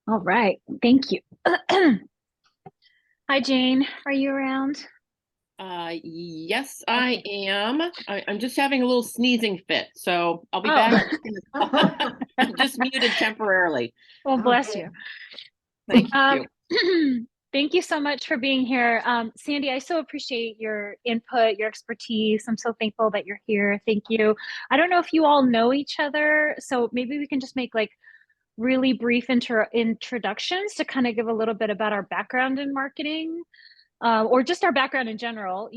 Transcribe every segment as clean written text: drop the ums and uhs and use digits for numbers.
All right. Thank you. Hi, Jane. Are you around? Yes, I Okay. am. I'm just having a little sneezing fit, so I'll be Oh, back. I'm just muted temporarily. well, bless Okay. you. Thank Um, you. thank you so much for being here. Sandy, I so appreciate your input, your expertise. I'm so thankful that you're here. Thank you. I don't know if you all know each other, so maybe we can just make like really brief introductions to kind of give a little bit about our background in marketing. Or just our background in general,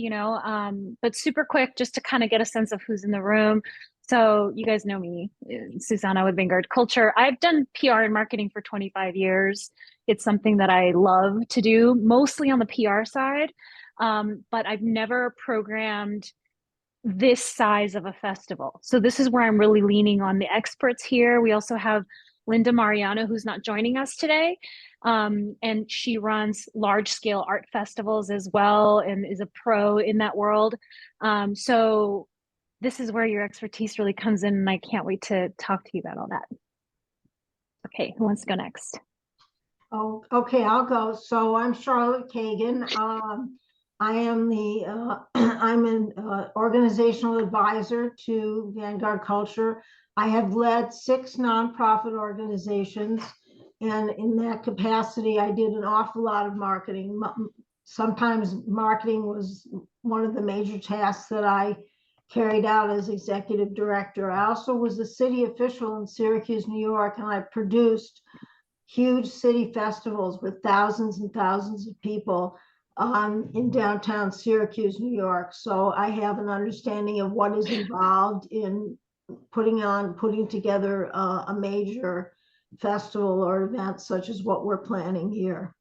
but super quick just to kind of get a sense of who's in the room. So you guys know me, Susanna with Vanguard Culture. I've done PR and marketing for 25 years. It's something that I love to do, mostly on the PR side, but I've never programmed this size of a festival. So this is where I'm really leaning on the experts here. We also have Linda Mariano, who's not joining us today. And she runs large scale art festivals as well and is a pro in that world. So this is where your expertise really comes in, and I can't wait to talk to you about all that. Okay, who wants to go next? Oh, okay, I'll go. So I'm Charlotte Kagan. I am I'm an organizational advisor to Vanguard Culture. I have led 6 nonprofit organizations, and in that capacity, I did an awful lot of marketing. Sometimes marketing was one of the major tasks that I carried out as executive director. I also was a city official in Syracuse, New York, and I produced huge city festivals with thousands and thousands of people in downtown Syracuse, New York. So I have an understanding of what is involved in putting together a major festival or event such as what we're planning here.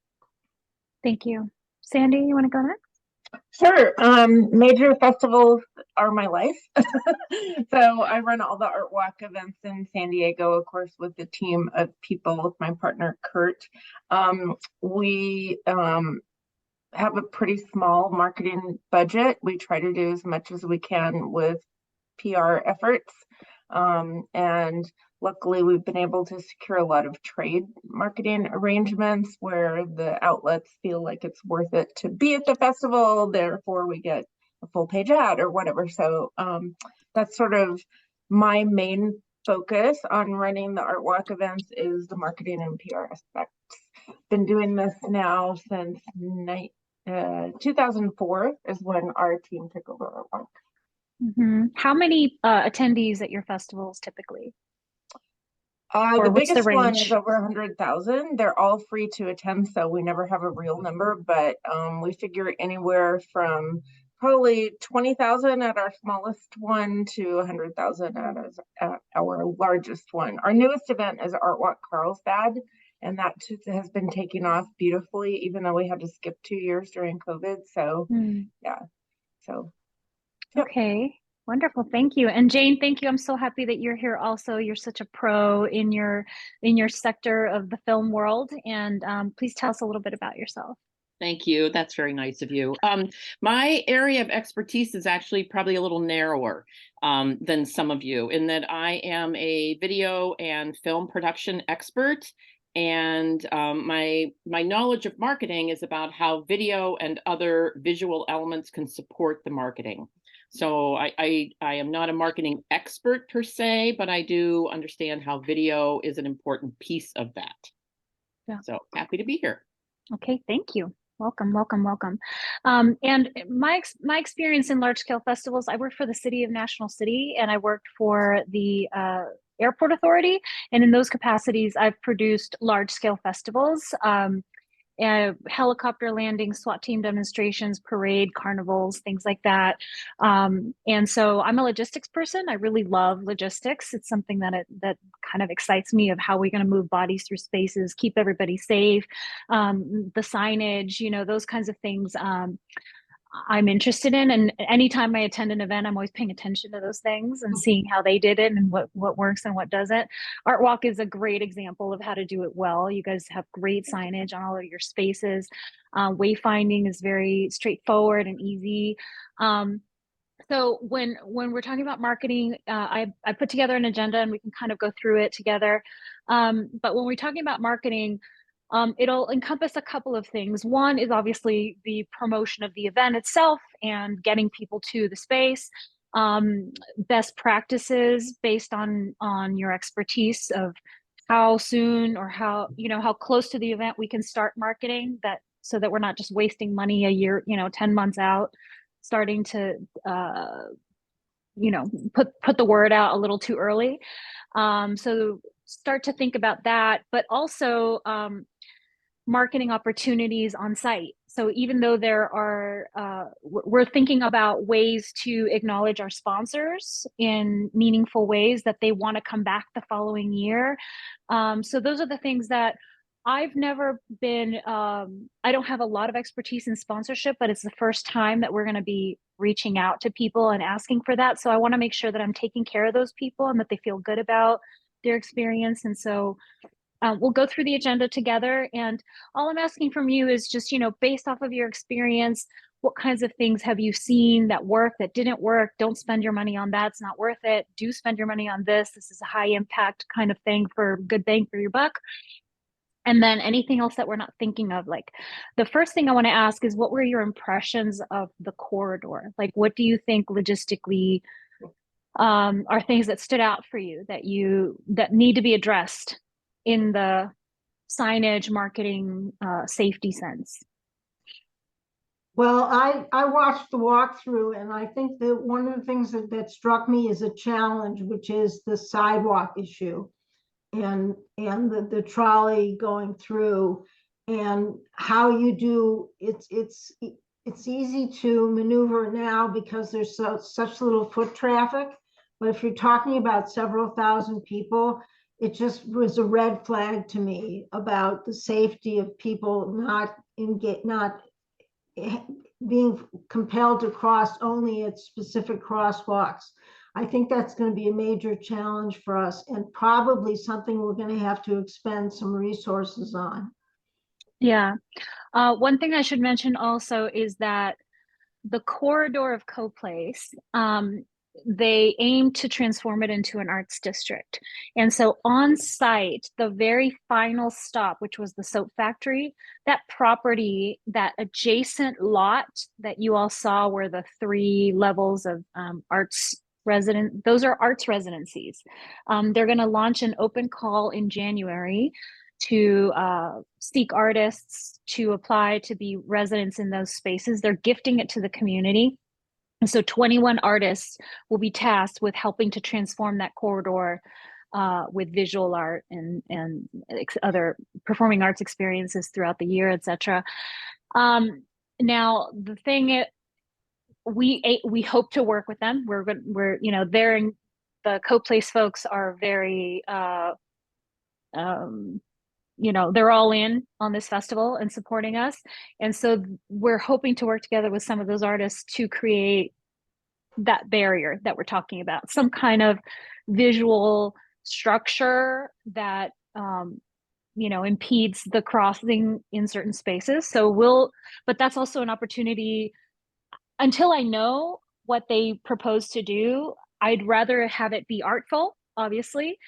Thank you. Sandy, you want to go next? Sure. Major festivals are my life. So I run all the Art Walk events in San Diego, of course, with a team of people, with my partner, Kurt. We have a pretty small marketing budget. We try to do as much as we can with PR efforts. And luckily, we've been able to secure a lot of trade marketing arrangements where the outlets feel like it's worth it to be at the festival. Therefore, we get a full page ad or whatever. So that's sort of my main focus on running the Art Walk events is the marketing and PR aspects. Been doing this now since 2004 is when our team took over Art Walk. How many attendees at your festivals typically? The Or what's the biggest one is range? over 100,000. They're all free to attend, so we never have a real number, but we figure anywhere from probably 20,000 at our smallest one to 100,000 at our largest one. Our newest event is Art Walk Carlsbad, and that has been taking off beautifully, even though we had to skip 2 years during COVID. So Hmm. yeah, so yep. Okay, wonderful. Thank you. And Jane, thank you. I'm so happy that you're here also. You're such a pro in your sector of the film world. And please tell us a little bit about yourself. Thank you. That's very nice of you. My area of expertise is actually probably a little narrower than some of you, in that I am a video and film production expert. And my knowledge of marketing is about how video and other visual elements can support the marketing. So I am not a marketing expert per se, but I do understand how video is an important piece of that. Yeah. So happy to be here. Okay, thank you. Welcome, welcome, welcome. And my experience in large scale festivals, I worked for the city of National City, and I worked for the airport authority. And in those capacities, I've produced large scale festivals. Helicopter landings, SWAT team demonstrations, parade, carnivals, things like that. And so I'm a logistics person. I really love logistics. It's something that kind of excites me, of how we're going to move bodies through spaces, keep everybody safe, the signage, those kinds of things. I'm interested in. And anytime I attend an event, I'm always paying attention to those things and seeing how they did it and what works and what doesn't. Art Walk is a great example of how to do it well. You guys have great signage on all of your spaces. Wayfinding is very straightforward and easy. So when we're talking about marketing, I put together an agenda and we can kind of go through it together. But when we're talking about marketing, It'll encompass a couple of things. One is obviously the promotion of the event itself and getting people to the space. Best practices based on your expertise of how soon or how, how close to the event we can start marketing that, so that we're not just wasting money a year, 10 months out, starting to, put the word out a little too early. So start to think about that, but also, marketing opportunities on site. So even though there are, we're thinking about ways to acknowledge our sponsors in meaningful ways that they want to come back the following year. So those are the things that I've never been, I don't have a lot of expertise in sponsorship, but it's the first time that we're going to be reaching out to people and asking for that. So I want to make sure that I'm taking care of those people and that they feel good about their experience. And so we'll go through the agenda together, and all I'm asking from you is just, based off of your experience, what kinds of things have you seen that work, that didn't work? Don't spend your money on that. It's not worth it. Do spend your money on this. This is a high impact kind of thing for good bang for your buck. And then anything else that we're not thinking of, like the first thing I want to ask is, what were your impressions of the corridor? Like, what do you think logistically are things that stood out for you that need to be addressed in the signage, marketing, safety sense? Well, I watched the walkthrough, and I think that one of the things that struck me as a challenge, which is the sidewalk issue and the trolley going through, and how you do it's easy to maneuver now because there's such little foot traffic. But if you're talking about several thousand people, it just was a red flag to me about the safety of people not being compelled to cross only at specific crosswalks. I think that's going to be a major challenge for us, and probably something we're going to have to expend some resources on. Yeah. One thing I should mention also is that the corridor of CoPlace, they aim to transform it into an arts district. And so on site, the very final stop, which was the soap factory, that property, that adjacent lot that you all saw were the 3 levels of those are arts residencies. They're going to launch an open call in January to seek artists to apply to be residents in those spaces. They're gifting it to the community. And so 21 artists will be tasked with helping to transform that corridor with visual art and other performing arts experiences throughout the year, etc. Now, the thing we hope to work with them. They're in, the CoPlace folks are very they're all in on this festival and supporting us. And so we're hoping to work together with some of those artists to create that barrier that we're talking about, some kind of visual structure that, impedes the crossing in certain spaces. But that's also an opportunity. Until I know what they propose to do, I'd rather have it be artful, obviously,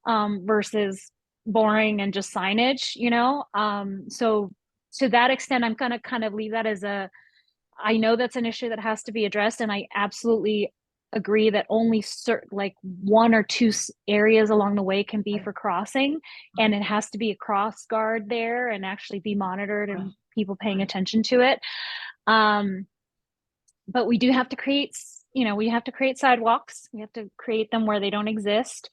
versus boring and just signage, so to that extent, I'm going to kind of leave that as I know that's an issue that has to be addressed, and I absolutely agree that only certain, like 1 or 2 areas along the way can be for crossing, and it has to be a cross guard there and actually be monitored and people paying attention to it. But we do have to create sidewalks. We have to create them where they don't exist.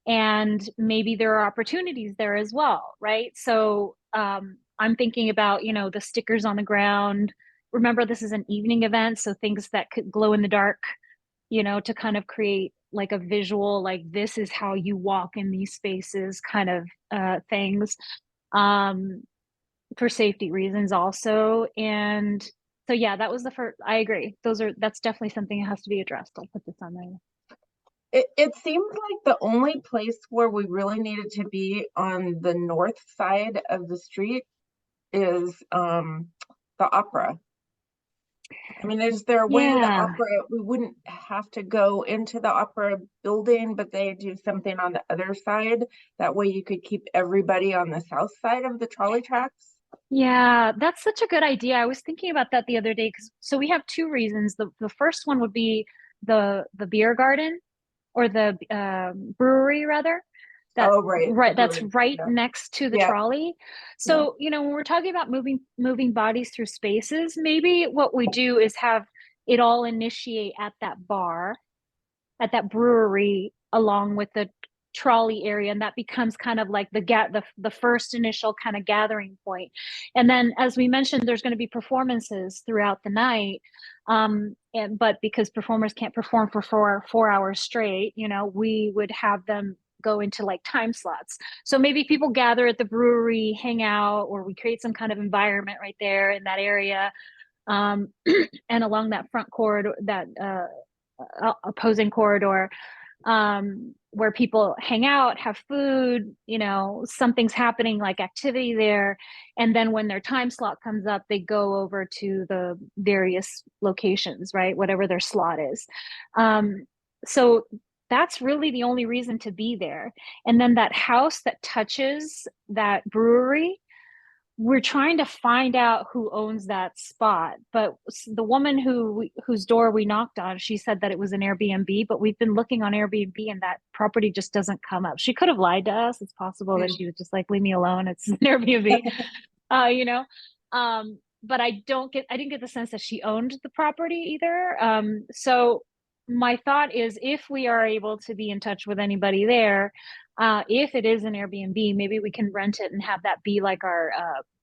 And maybe there are opportunities there as well, right? So I'm thinking about, the stickers on the ground. Remember, this is an evening event, so things that could glow in the dark, to kind of create like a visual, like this is how you walk in these spaces kind of things, for safety reasons also. And so, yeah, that was the first. I agree. That's definitely something that has to be addressed. I'll put this on there. It seems like the only place where we really needed to be on the north side of the street is the opera. I mean, is there a way the Yeah. opera, we wouldn't have to go into the opera building, but they do something on the other side? That way you could keep everybody on the south side of the trolley tracks? Yeah, that's such a good idea. I was thinking about that the other day because so we have two reasons. The first one would be the beer garden or the brewery rather. That Oh, right. The right that's brewery. right Yeah. next to the Yeah. trolley. Yeah. So, when we're talking about moving bodies through spaces, maybe what we do is have it all initiate at that bar, at that brewery along with the trolley area, and that becomes kind of like the first initial kind of gathering point. And then as we mentioned, there's going to be performances throughout the night, but because performers can't perform for 4 hours straight, we would have them go into like time slots. So maybe people gather at the brewery, hang out, or we create some kind of environment right there in that area, and along that front corridor, that opposing corridor, where people hang out, have food, something's happening like activity there. And then when their time slot comes up, they go over to the various locations, right? Whatever their slot is. So that's really the only reason to be there. And then that house that touches that brewery, we're trying to find out who owns that spot. But the woman whose door we knocked on, she said that it was an Airbnb, but we've been looking on Airbnb and that property just doesn't come up. She could have lied to us. It's possible that she was just like, leave me alone, it's an Airbnb. you know but I didn't get the sense that she owned the property either. So my thought is, if we are able to be in touch with anybody there, if it is an Airbnb, maybe we can rent it and have that be like our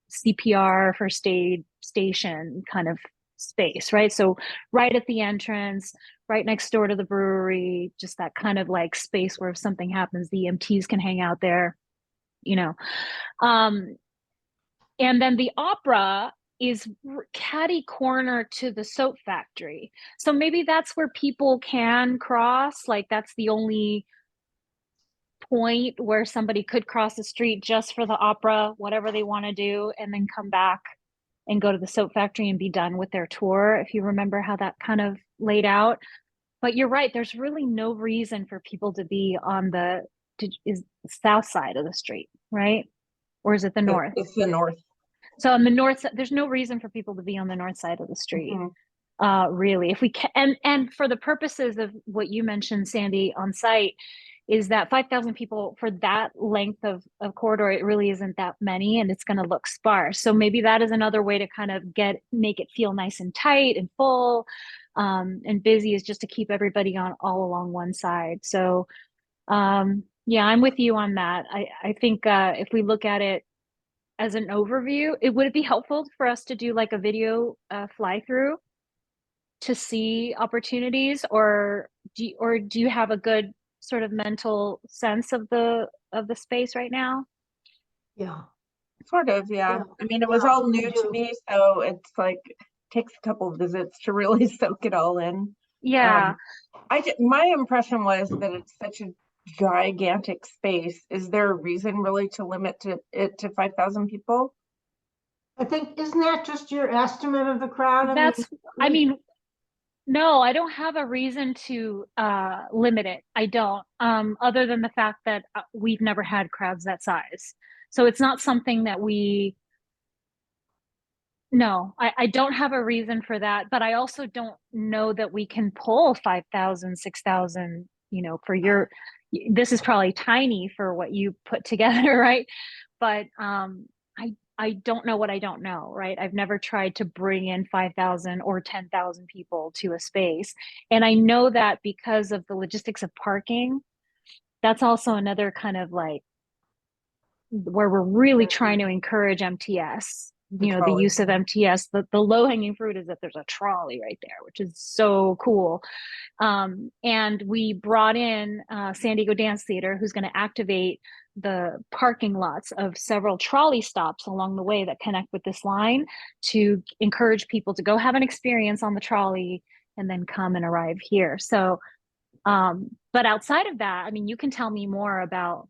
CPR first aid station kind of space, right? So right at the entrance, right next door to the brewery, just that kind of like space where if something happens, the EMTs can hang out there, you know. And then the opera is catty corner to the soap factory. So maybe that's where people can cross. Like that's the only point where somebody could cross the street just for the opera, whatever they want to do, and then come back and go to the soap factory and be done with their tour, if you remember how that kind of laid out. But you're right, there's really no reason for people to be on the south side of the street, right? Or is it the north? It's the north. So on the north, there's no reason for people to be on the north side of the street. Really, if we can, and for the purposes of what you mentioned, Sandy, on site, is that 5,000 people for that length of corridor, it really isn't that many, and it's going to look sparse. So maybe that is another way to kind of make it feel nice and tight and full, and busy, is just to keep everybody on all along one side. So yeah, I'm with you on that. I think if we look at it as an overview, would it be helpful for us to do like a video fly through to see opportunities, or do you have a good sort of mental sense of the space right now? Yeah. Sort of, yeah. I mean, it was Yeah, all I new to do. me, so it's like takes a couple of visits to really soak it all in. Yeah. My impression was that it's such a gigantic space. Is there a reason really to limit it to 5,000 people? I think, isn't that just your estimate of the crowd? I mean, no, I don't have a reason to limit it. I don't, other than the fact that we've never had crowds that size. So it's not something that no, I don't have a reason for that, but I also don't know that we can pull 5,000, 6,000, this is probably tiny for what you put together, right? But I don't know what I don't know, right? I've never tried to bring in 5,000 or 10,000 people to a space. And I know that because of the logistics of parking, that's also another kind of like where we're really trying to encourage MTS, the use of MTS. The low hanging fruit is that there's a trolley right there, which is so cool. And we brought in San Diego Dance Theater, who's going to activate the parking lots of several trolley stops along the way that connect with this line to encourage people to go have an experience on the trolley and then come and arrive here. So, but outside of that, I mean, you can tell me more about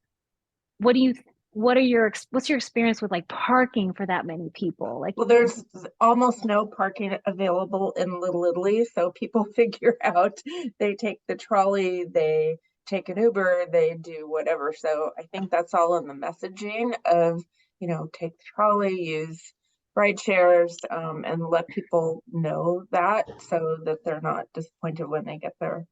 what do you what's your experience with like parking for that many people? Like, Well, there's almost no parking available in Little Italy, so people figure out they take the trolley, they take an Uber, they do whatever. So I think that's all in the messaging of, you know, take the trolley, use ride shares, and let people know that so that they're not disappointed when they get there.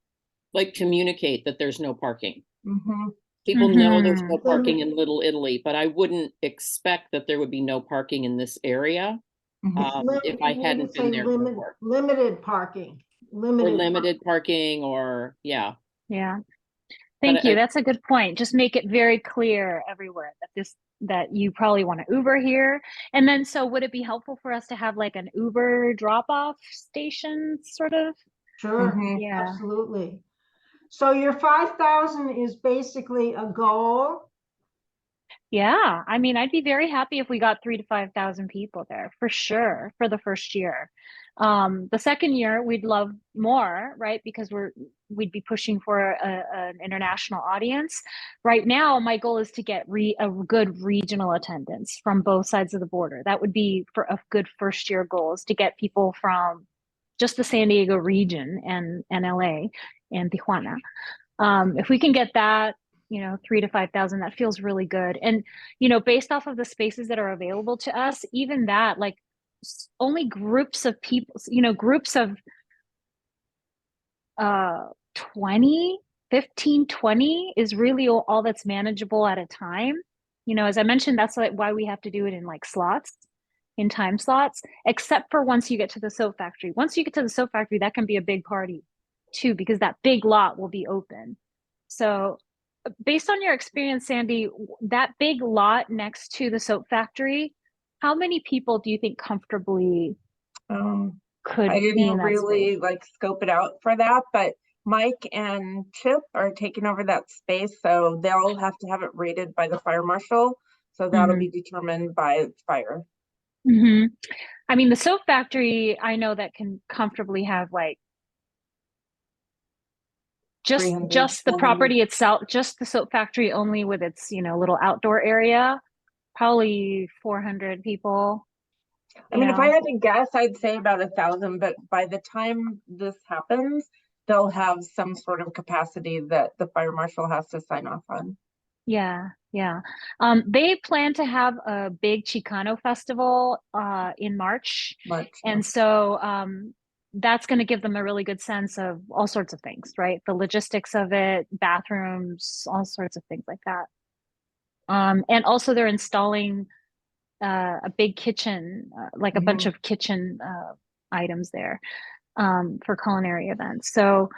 Like communicate that there's no parking. Mm-hmm. People know there's Mhm. no parking in Little Italy, but I wouldn't expect that there would be no parking in this area if I hadn't been there before. Limited parking, Or limited. limited parking, or yeah. Yeah. But Thank you. That's a good point. Just make it very clear everywhere that you probably want to Uber here. And then, so would it be helpful for us to have like an Uber drop-off station sort of? Sure, Mm-hmm. Yeah. absolutely. So your 5,000 is basically a goal. Yeah. I mean, I'd be very happy if we got 3,000 to 5,000 people there for sure for the first year. The second year we'd love more, right? Because we'd be pushing for an international audience. Right now, my goal is to get a good regional attendance from both sides of the border. That would be for a good first year goal, is to get people from just the San Diego region and LA and Tijuana. If we can get that, 3,000 to 5,000, that feels really good. And, based off of the spaces that are available to us, even that, like, only groups of people, groups of 20, 15, 20 is really all that's manageable at a time. As I mentioned, that's why we have to do it in like slots, in time slots, except for once you get to the soap factory. Once you get to the soap factory, that can be a big party too, because that big lot will be open. So based on your experience, Sandy, that big lot next to the soap factory, how many people do you think comfortably could I be in didn't that really space? like scope it out for that, but Mike and Chip are taking over that space, so they'll have to have it rated by the fire marshal. So that'll be determined by fire. Mm-hmm. I mean, the soap factory, I know that can comfortably have like just 300, the 400. property itself, just the soap factory only with its, little outdoor area, probably 400 people. I mean, if I had to guess, I'd say about 1,000, but by the time this happens, they'll have some sort of capacity that the fire marshal has to sign off on. Yeah, yeah. They plan to have a big Chicano festival in March. And so that's going to give them a really good sense of all sorts of things, right? The logistics of it, bathrooms, all sorts of things like that. And also they're installing a big kitchen, like a bunch of kitchen items there for culinary events. So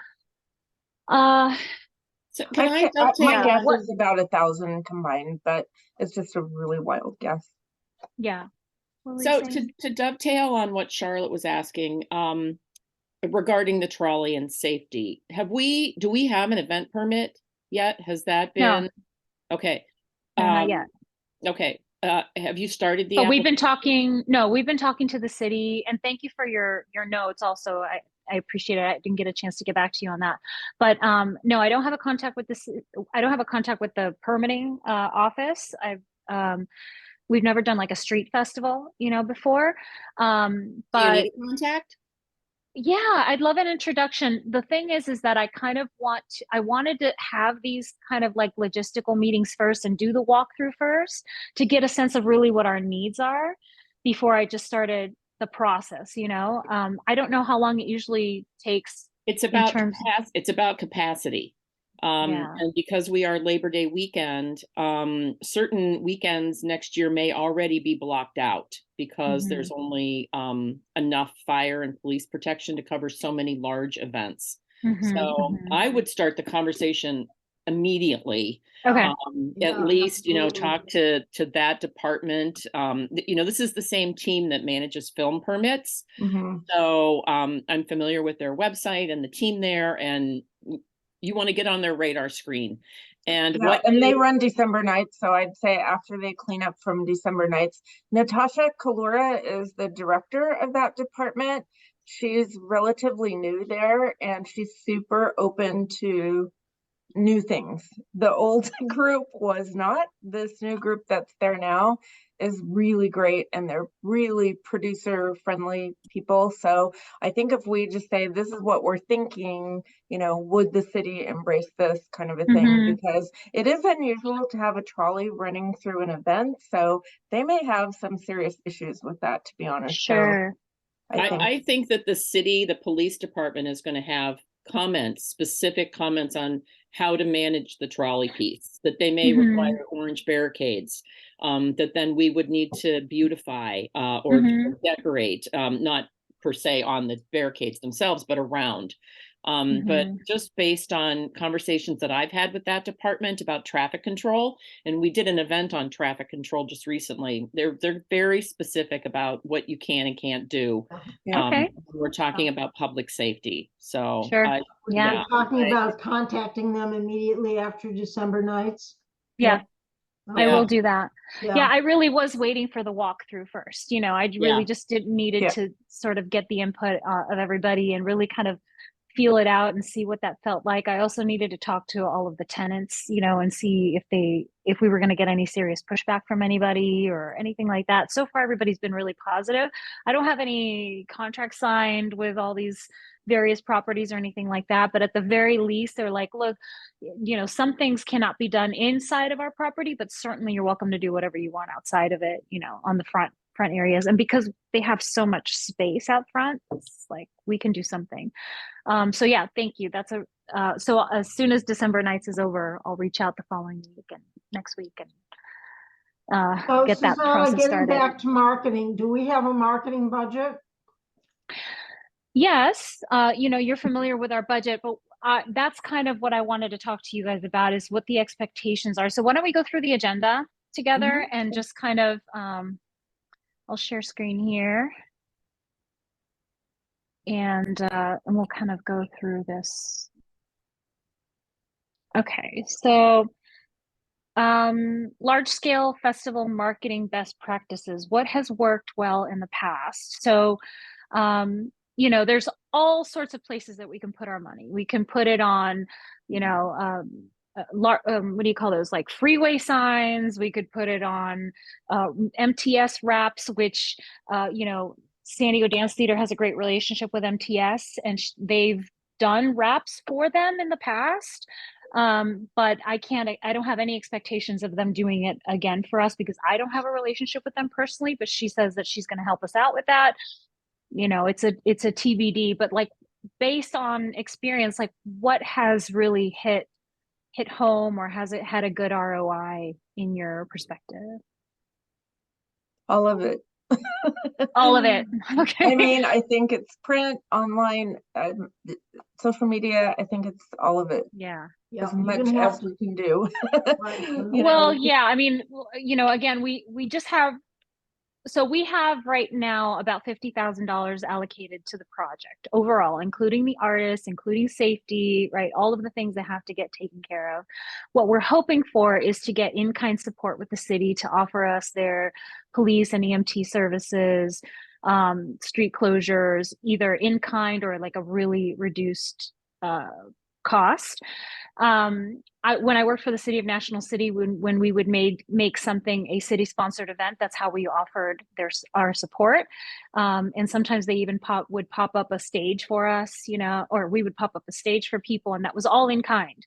So can I my guess is about 1,000 combined, but it's just a really wild guess. Yeah. So to dovetail on what Charlotte was asking, regarding the trolley and safety, do we have an event permit yet? Has that been? No. Okay. No, not yet. Okay. Have you started the But we've been talking to the city, and thank you for your notes also. I appreciate it. I didn't get a chance to get back to you on that. But no, I don't have a contact with this. I don't have a contact with the permitting office. We've never done like a street festival, before. But do you need a contact? Yeah, I'd love an introduction. The thing is that I kind of I wanted to have these kind of like logistical meetings first and do the walkthrough first to get a sense of really what our needs are before I just started the process, I don't know how long it usually takes. It's about capacity. And because we are Labor Day weekend, certain weekends next year may already be blocked out because there's only enough fire and police protection to cover so many large events. So I would start the conversation immediately. Okay. At least, talk to that department. This is the same team that manages film permits. So I'm familiar with their website and the team there, and you want to get on their radar screen. And they run December nights, so I'd say after they clean up from December nights. Natasha Kalura is the director of that department. She's relatively new there, and she's super open to new things. The old group was not. This new group that's there now is really great, and they're really producer friendly people. So I think if we just say, this is what we're thinking, you know, would the city embrace this kind of a thing? Mhm. Because it is unusual to have a trolley running through an event. So they may have some serious issues with that, to be honest. So Sure. I think that the city, the police department is going to have comments, specific comments on how to manage the trolley piece, that they may Mhm. require orange barricades, that then we would need to beautify or Mhm. decorate, not per se on the barricades themselves, but around. But Mhm. just based on conversations that I've had with that department about traffic control, and we did an event on traffic control just recently, they're very specific about what you can and can't do. Yeah. Okay. When we're talking about public safety. So Sure. I, Yeah. yeah, We're talking I- about contacting them immediately after December nights. Yeah. I Yeah. will do that. Yeah, Yeah, I really was waiting for the walkthrough first. You know, I Yeah. really just needed Yeah. to sort of get the input of everybody and really kind of feel it out and see what that felt like. I also needed to talk to all of the tenants, you know, and see if we were going to get any serious pushback from anybody or anything like that. So far, everybody's been really positive. I don't have any contracts signed with all these various properties or anything like that, but at the very least, they're like, look, you know, some things cannot be done inside of our property, but certainly you're welcome to do whatever you want outside of it, you know, on the front areas. And because they have so much space out front, it's like we can do something. So yeah, thank you. That's so as soon as December nights is over, I'll reach out the following week and next week and so get that Susanna, process getting started. back to marketing, do we have a marketing budget? Yes, you know, you're familiar with our budget, but that's kind of what I wanted to talk to you guys about, is what the expectations are. So why don't we go through the agenda together and just kind of, I'll share screen here and we'll kind of go through this. Okay, so large scale festival marketing best practices. What has worked well in the past? So, you know, there's all sorts of places that we can put our money. We can put it on, you know, what do you call those? Like freeway signs. We could put it on MTS wraps, which, you know, San Diego Dance Theater has a great relationship with MTS, and they've done wraps for them in the past. But I don't have any expectations of them doing it again for us because I don't have a relationship with them personally, but she says that she's going to help us out with that. You know, it's a TBD, but like based on experience, like what has really hit home, or has it had a good ROI in your perspective? All of it. All of it. Okay. I mean, I think it's print, online, social media. I think it's all of it. Yeah. Yeah, As you're much gonna have as we can do. Right. You Well, know, yeah, I mean, you know, again, we just have, so we have right now about $50,000 allocated to the project overall, including the artists, including safety, right? All of the things that have to get taken care of. What we're hoping for is to get in-kind support with the city to offer us their police and EMT services, street closures, either in kind or like a really reduced cost. When I worked for the city of National City, when we would make something a city sponsored event, that's how we offered our support. And sometimes they even would pop up a stage for us, you know, or we would pop up a stage for people, and that was all in kind,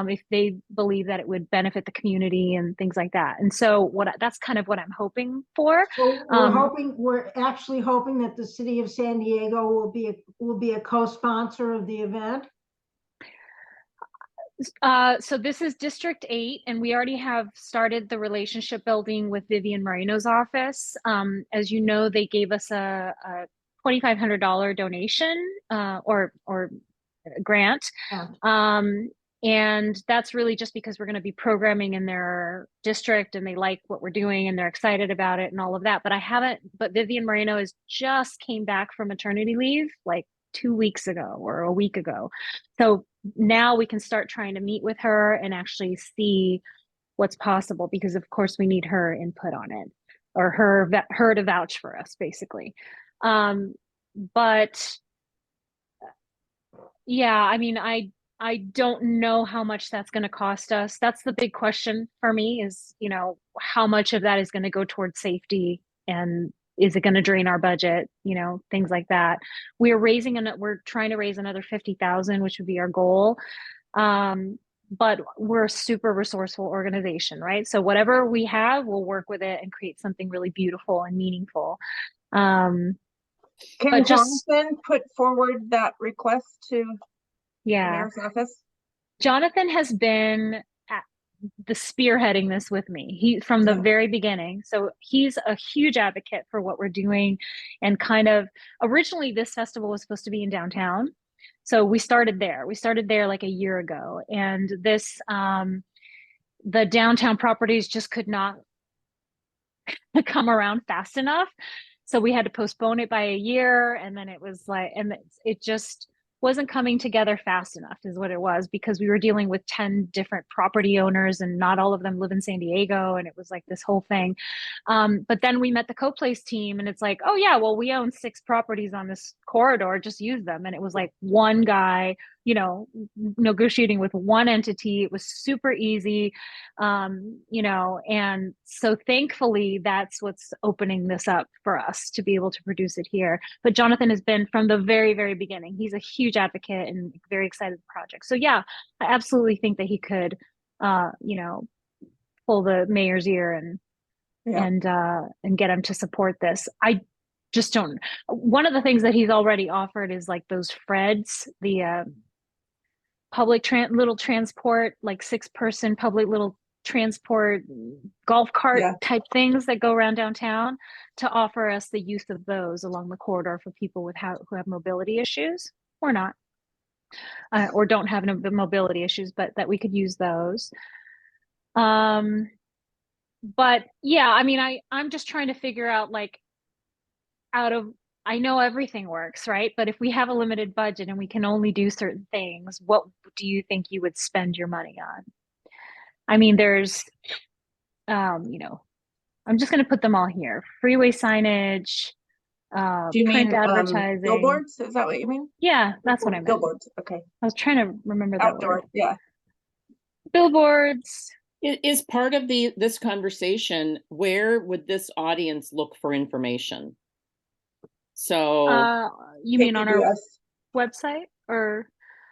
if they believe that it would benefit the community and things like that. And so that's kind of what I'm hoping for. So we're actually hoping that the city of San Diego will be a co-sponsor of the event. So this is District 8, and we already have started the relationship building with Vivian Moreno's office. As you know, they gave us a $2,500 donation or grant. Yeah. And that's really just because we're going to be programming in their district and they like what we're doing and they're excited about it and all of that. But Vivian Moreno just came back from maternity leave like 2 weeks ago or a week ago. So now we can start trying to meet with her and actually see what's possible, because of course we need her input on it, or her to vouch for us, basically. But yeah, I mean, I don't know how much that's going to cost us. That's the big question for me is, you know, how much of that is going to go towards safety, and is it going to drain our budget, you know, things like that. We're trying to raise another 50,000, which would be our goal. But we're a super resourceful organization, right? So whatever we have, we'll work with it and create something really beautiful and meaningful. Can But just, Jonathan put forward that request to the yeah, mayor's office? Jonathan has been the spearheading this with me. He from the Yeah. very beginning. So he's a huge advocate for what we're doing, and kind of originally this festival was supposed to be in downtown. So we started there. We started there like a year ago, and this the downtown properties just could not come around fast enough. So we had to postpone it by a year, and then it was like, and it just wasn't coming together fast enough is what it was, because we were dealing with 10 different property owners and not all of them live in San Diego, and it was like this whole thing. But then we met the Co-Place team, and it's like, oh yeah, well, we own 6 properties on this corridor, just use them. And it was like one guy, you know, negotiating with one entity. It was super easy. You know, and so thankfully that's what's opening this up for us to be able to produce it here. But Jonathan has been from the very, very beginning. He's a huge advocate and very excited project. So yeah, I absolutely think that he could, you know, pull the mayor's ear and get him to support this. I just don't. One of the things that he's already offered is like those Freds, the little transport, like 6-person public little transport golf cart type things that go around downtown, to offer us the use of those along the corridor for people who have mobility issues or not, or don't have no mobility issues, but that we could use those. But yeah, I mean, I'm just trying to figure out, like, I know everything works, right? But if we have a limited budget and we can only do certain things, what do you think you would spend your money on? I mean, there's, you know, I'm just going to put them all here. Freeway signage, Do you print mean advertising. billboards? Is that what you mean? Yeah, that's what I meant. Billboards. Okay. I was trying to remember that Outdoor. word. Yeah. Billboards. It is part of this conversation. Where would this audience look for information? So You mean on our KPBS. website, or?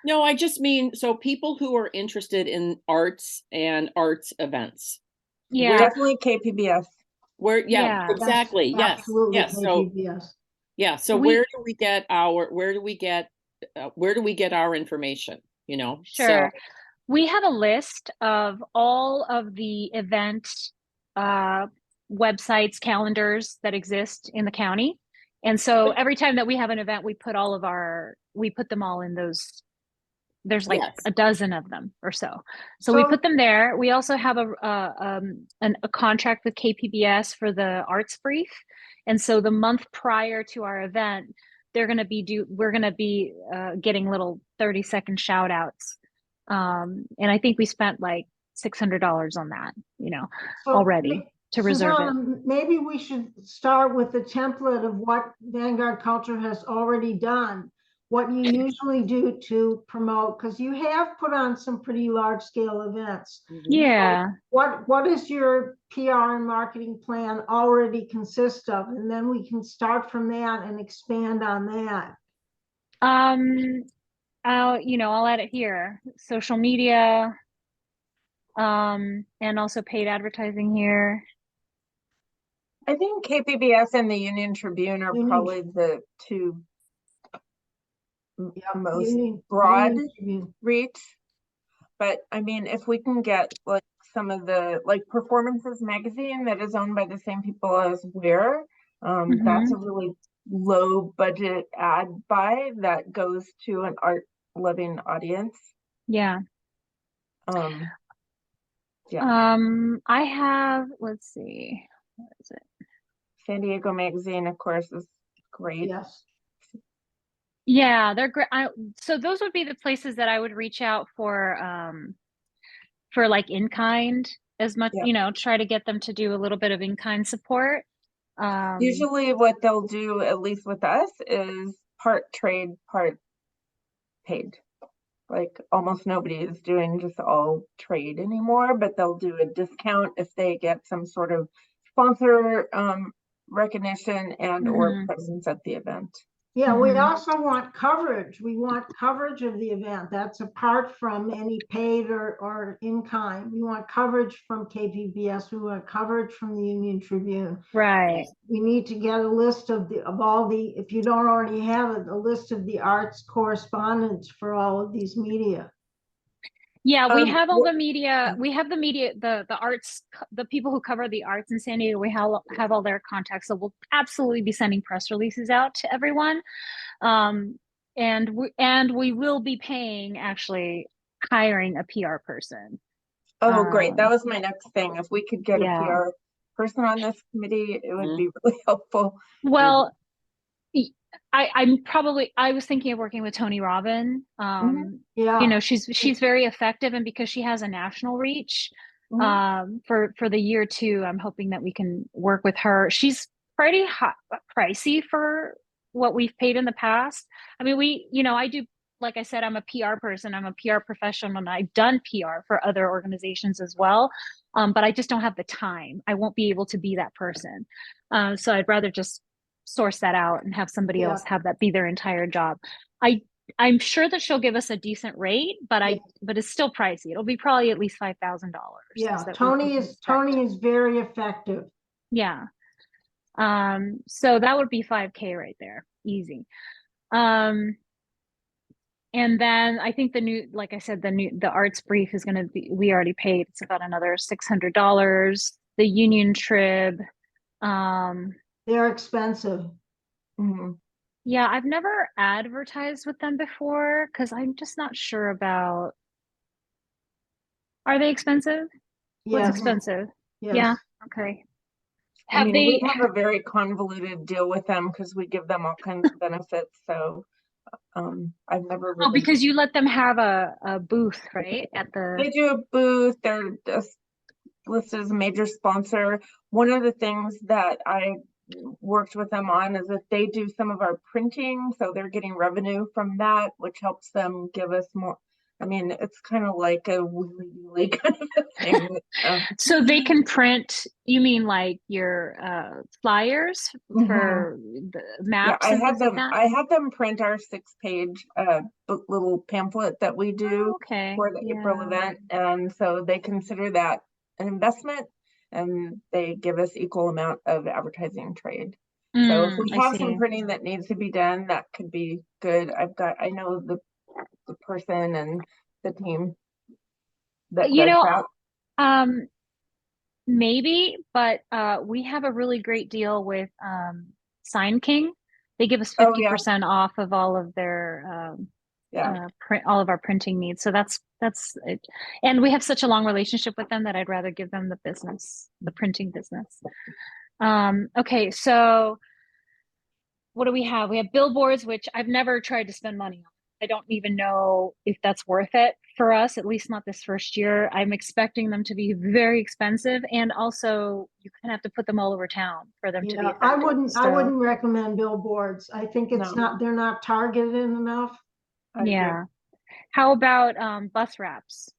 No, I just mean, so people who are interested in arts and arts events. Yeah, Definitely KPBS. Where, Yeah. exactly. Yes. Absolutely, Yes. So, KPBS. yeah. So where do we get our information? You know, Sure. We have a list of all of the event websites, calendars that exist in the county. And so every time that we have an event, we put them all in those. There's like a dozen of them or so. So we put them there. We also have a contract with KPBS for the arts brief. And so the month prior to our event, we're going to be getting little 30-second shout outs. And I think we spent like $600 on that, you know, already to reserve Susanna, it. maybe we should start with the template of what Vanguard Culture has already done, what you usually do to promote, because you have put on some pretty large scale events. Yeah. So what is your PR and marketing plan already consist of? And then we can start from that and expand on that. I'll add it here. Social media, and also paid advertising here. I think KPBS and the Union Tribune are probably the two most broad reach. But I mean, if we can get like some of the, like, Performances magazine that is owned by the same people as We're, that's a really low budget ad buy that goes to an art loving audience. Yeah. I have, let's see, what is it? San Diego Magazine, of course, is great. Yes. Yeah, they're great. So those would be the places that I would reach out for like in-kind, as much, you know, try to get them to do a little bit of in-kind support. Usually what they'll do, at least with us, is part trade, part paid. like almost nobody is doing just all trade anymore, but they'll do a discount if they get some sort of sponsor recognition and or Mhm. presence at the event. Yeah, we Mhm. also want coverage. We want coverage of the event. That's apart from any paid or in kind. We want coverage from KPBS. We want coverage from the Union Tribune. Right. We need to get a list of all the, if you don't already have it, a list of the arts correspondents for all of these media. Yeah, we have all Well, the media. We have the media, the arts, the people who cover the arts in San Diego. We have all their contacts, so we'll absolutely be sending press releases out to everyone. And we will be paying, actually hiring a PR person. oh, great. That Um, was my next thing. If we could get a yeah. PR person on this committee, it would Mhm. be really helpful. Well, I was thinking of working with Tony Robbin. Mhm. Yeah. You know, she's very effective, and because she has a national reach, Mhm. for the year two, I'm hoping that we can work with her. She's pretty pricey for what we've paid in the past. I mean, I do, like I said, I'm a PR person, I'm a PR professional, and I've done PR for other organizations as well. But I just don't have the time. I won't be able to be that person. So I'd rather just source that out and have somebody Yeah. else have that be their entire job. I'm sure that she'll give us a decent rate, but Yeah. but it's still pricey. It'll be probably at least $5,000. Yeah, that Tony we can is expect. very effective. Yeah. So that would be 5K right there. Easy. Um, and then I think like I said, the arts brief is going to be, we already paid. It's about another $600. The Union Trib. Um, They're expensive. Mhm. yeah, I've never advertised with them before because I'm just not sure about, are they expensive? What's Yes, expensive? Yeah. yes. Okay. I Have mean, we they, have a very convoluted deal with them because we give them all kinds of benefits. So I've never oh, really. because you let them have a booth, right? At the, They do a booth. They're just listed as a major sponsor. One of the things that I worked with them on is that they do some of our printing, so they're getting revenue from that, which helps them give us more. I mean, it's kind of like a wheelie kind of a thing. so they can print, you mean like your flyers Mhm. for the Yeah, maps and things like that? I had them print our 6-page little pamphlet that we do Oh, okay. for the April Yeah. event, and so they consider that an investment, and they give us equal amount of advertising trade. So if we I have some see. printing that needs to be done, that could be good. I know the person and the team that You does know, that. um, maybe, but we have a really great deal with Sign King. They give us Oh yeah, 50% off of all of their yeah. print, all of our printing needs. So that's it. And we have such a long relationship with them that I'd rather give them the business, the printing business. Okay, so what do we have? We have billboards, which I've never tried to spend money on. I don't even know if that's worth it for us, at least not this first year. I'm expecting them to be very expensive, and also you kind of have to put them all over town for them to be Yeah, effective. I So, wouldn't recommend billboards. I think No, they're not targeted enough. I agree. yeah. How about bus wraps?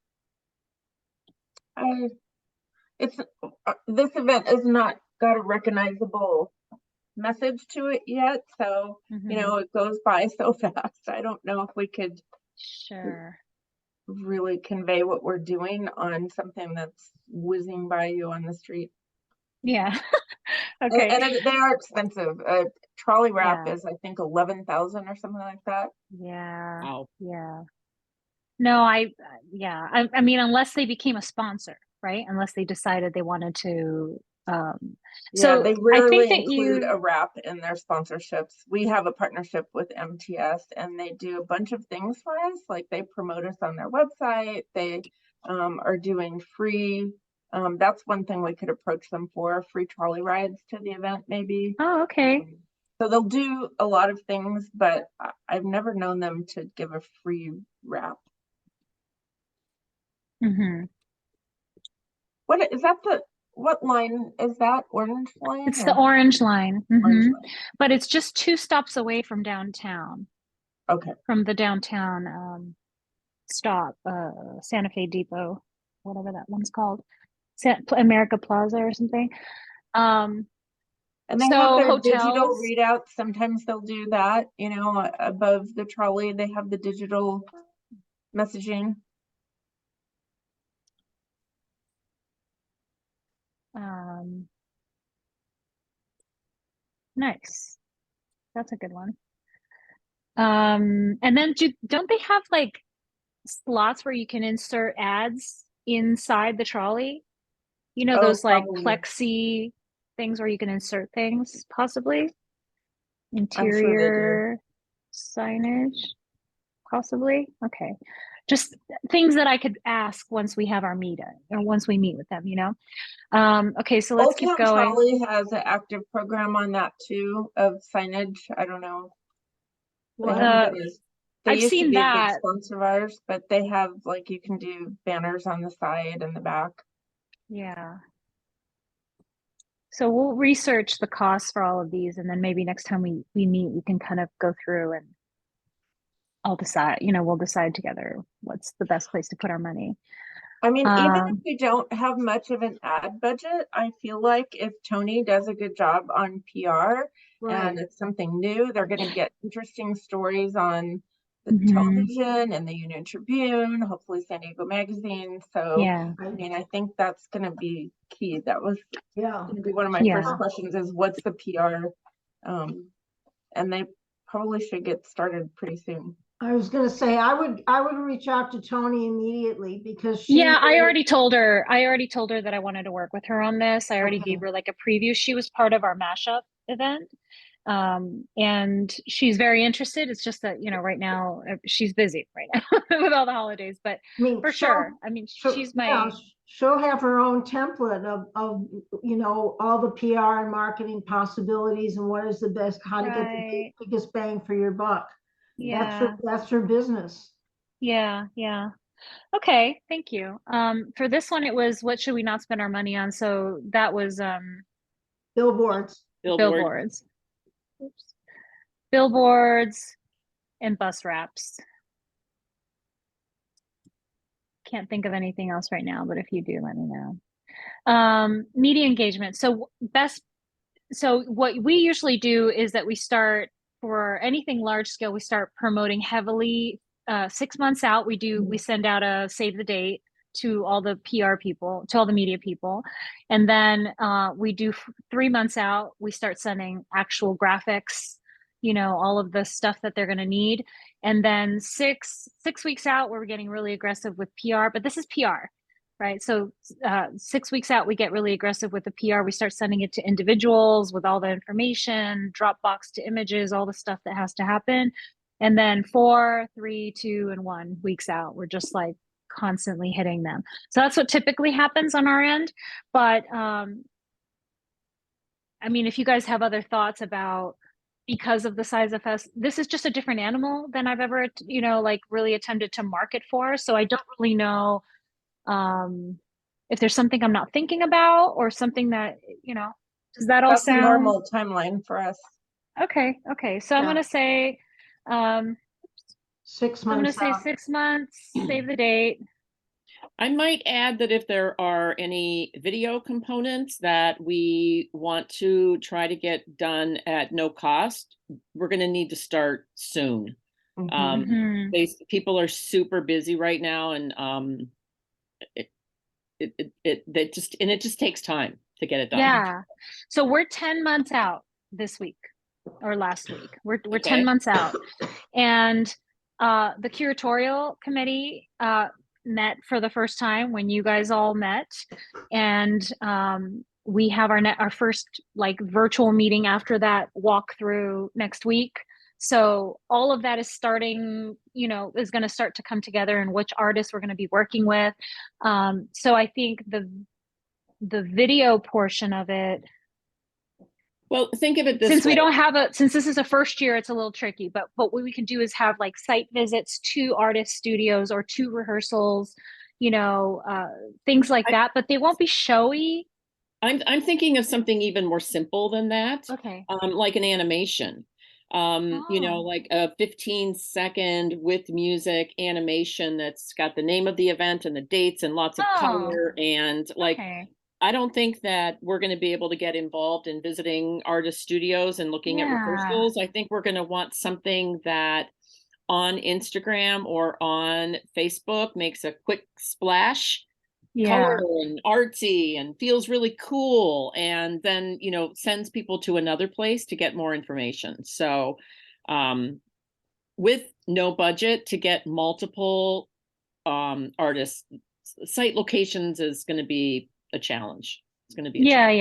I it's this event has not got a recognizable message to it yet, so Mm-hmm. it goes by so fast. I don't know if we could Sure. really convey what we're doing on something that's whizzing by you on the street. Yeah. Okay. And they are expensive. Trolley wrap Yeah. is I think 11,000 or something like that. Yeah. Wow. Yeah. No, yeah. I mean, unless they became a sponsor, right? Unless they decided they wanted to. Yeah, So they I think rarely that include a wrap in their sponsorships. We have a partnership with MTS and they do a bunch of things for us. Like they promote us on their website. They are doing free. That's one thing we could approach them for, free trolley rides to the event, maybe. oh, okay. So they'll do a lot of things, but I've never known them to give a free wrap. Mm-hmm. What is that what line is that? Orange line It's the or orange line. orange Mm-hmm. line? But it's just 2 stops away from downtown, Okay. from the downtown stop, Santa Fe Depot, whatever that one's called, America Plaza or something. And they have So their digital hotels, readouts. Sometimes they'll do that, you know, above the trolley, they have the digital messaging. nice. That's a good one. And then don't they have like slots where you can insert ads inside the trolley? You know, Oh, those like probably. plexi things where you can insert things, possibly? I'm sure they do. Interior signage, possibly? Okay. Just things that I could ask once we have our meeting or once we meet with them, you know? Okay, so let's Old keep Town going. Trolley has an active program on that too of signage. I don't know. They haven't been they I've used to seen be a big that. sponsor of ours, but they have like you can do banners on the side and the back. Yeah. So we'll research the costs for all of these, and then maybe next time we meet, we can kind of go through and I'll decide, you know, we'll decide together what's the best place to put our money. I mean, even if we don't have much of an ad budget, I feel like if Tony does a good job on PR and it's something new, they're going to get interesting stories on the television and the Union Tribune, hopefully San Diego Magazine. So, yeah, I mean, I think that's going to be key. That was Yeah. going to be one of my first questions is what's the PR? And they probably should get started pretty soon. I was gonna say, I would reach out to Tony immediately because yeah, I already told her that I wanted to work with her on this. I already gave her like a preview. She was part of our mashup event. And she's very interested. It's just that, you know, right now she's busy right now with all the holidays, but I mean, for sure. I mean, she's my, she'll have her own template of, you know, all the PR and marketing possibilities and what is the best, how to get the biggest bang for your buck. yeah, that's her business. yeah. Okay, thank you. For this one, it was what should we not spend our money on? So that was billboards. Billboards. Oops. Billboards and bus wraps. Can't think of anything else right now, but if you do, let me know. Media engagement. So what we usually do is that we start for anything large scale, we start promoting heavily 6 months out. We send out a save the date to all the PR people, to all the media people. And then we do 3 months out, we start sending actual graphics, you know, all of the stuff that they're going to need. And then six weeks out, we're getting really aggressive with PR, but this is PR, right? So 6 weeks out, we get really aggressive with the PR. We start sending it to individuals with all the information, Dropbox to images, all the stuff that has to happen. And then 4, 3, 2, and 1 weeks out, we're just like constantly hitting them. So that's what typically happens on our end. But I mean, if you guys have other thoughts about, because of the size of us, this is just a different animal than I've ever, you know, like really attempted to market for. So I don't really know if there's something I'm not thinking about or something that, you know, does that all sound? That's a normal timeline for us. Okay. So I'm going to say 6 months. I'm going to say 6 months, save the date. I might add that if there are any video components that we want to try to get done at no cost, we're going to need to start soon. People are super busy right now, and it just takes time to get it done. Yeah. So we're 10 months out this week or last week. We're 10 months out, and the curatorial committee met for the first time when you guys all met, and we have our first like virtual meeting after that walkthrough next week. So all of that is starting, you know, is going to start to come together, and which artists we're going to be working with. So I think the video portion of it, well, think of it this since way. we don't have since this is a first year, it's a little tricky, but what we can do is have like site visits to artist studios or to rehearsals, you know, things like that, but they won't be showy. I'm thinking of something even more simple than that. Okay. Like an animation. You know, Oh, like a 15-second with music animation that's got the name of the event and the dates and lots of oh, color. And like, okay. I don't think that we're going to be able to get involved in visiting artist studios and looking at Yeah, rehearsals. I think we're going to want something that on Instagram or on Facebook makes a quick splash, color yeah, and artsy, and feels really cool, and then, you know, sends people to another place to get more information. So um with no budget to get multiple artists, site locations is going to be a challenge. It's going to be a yeah, challenge.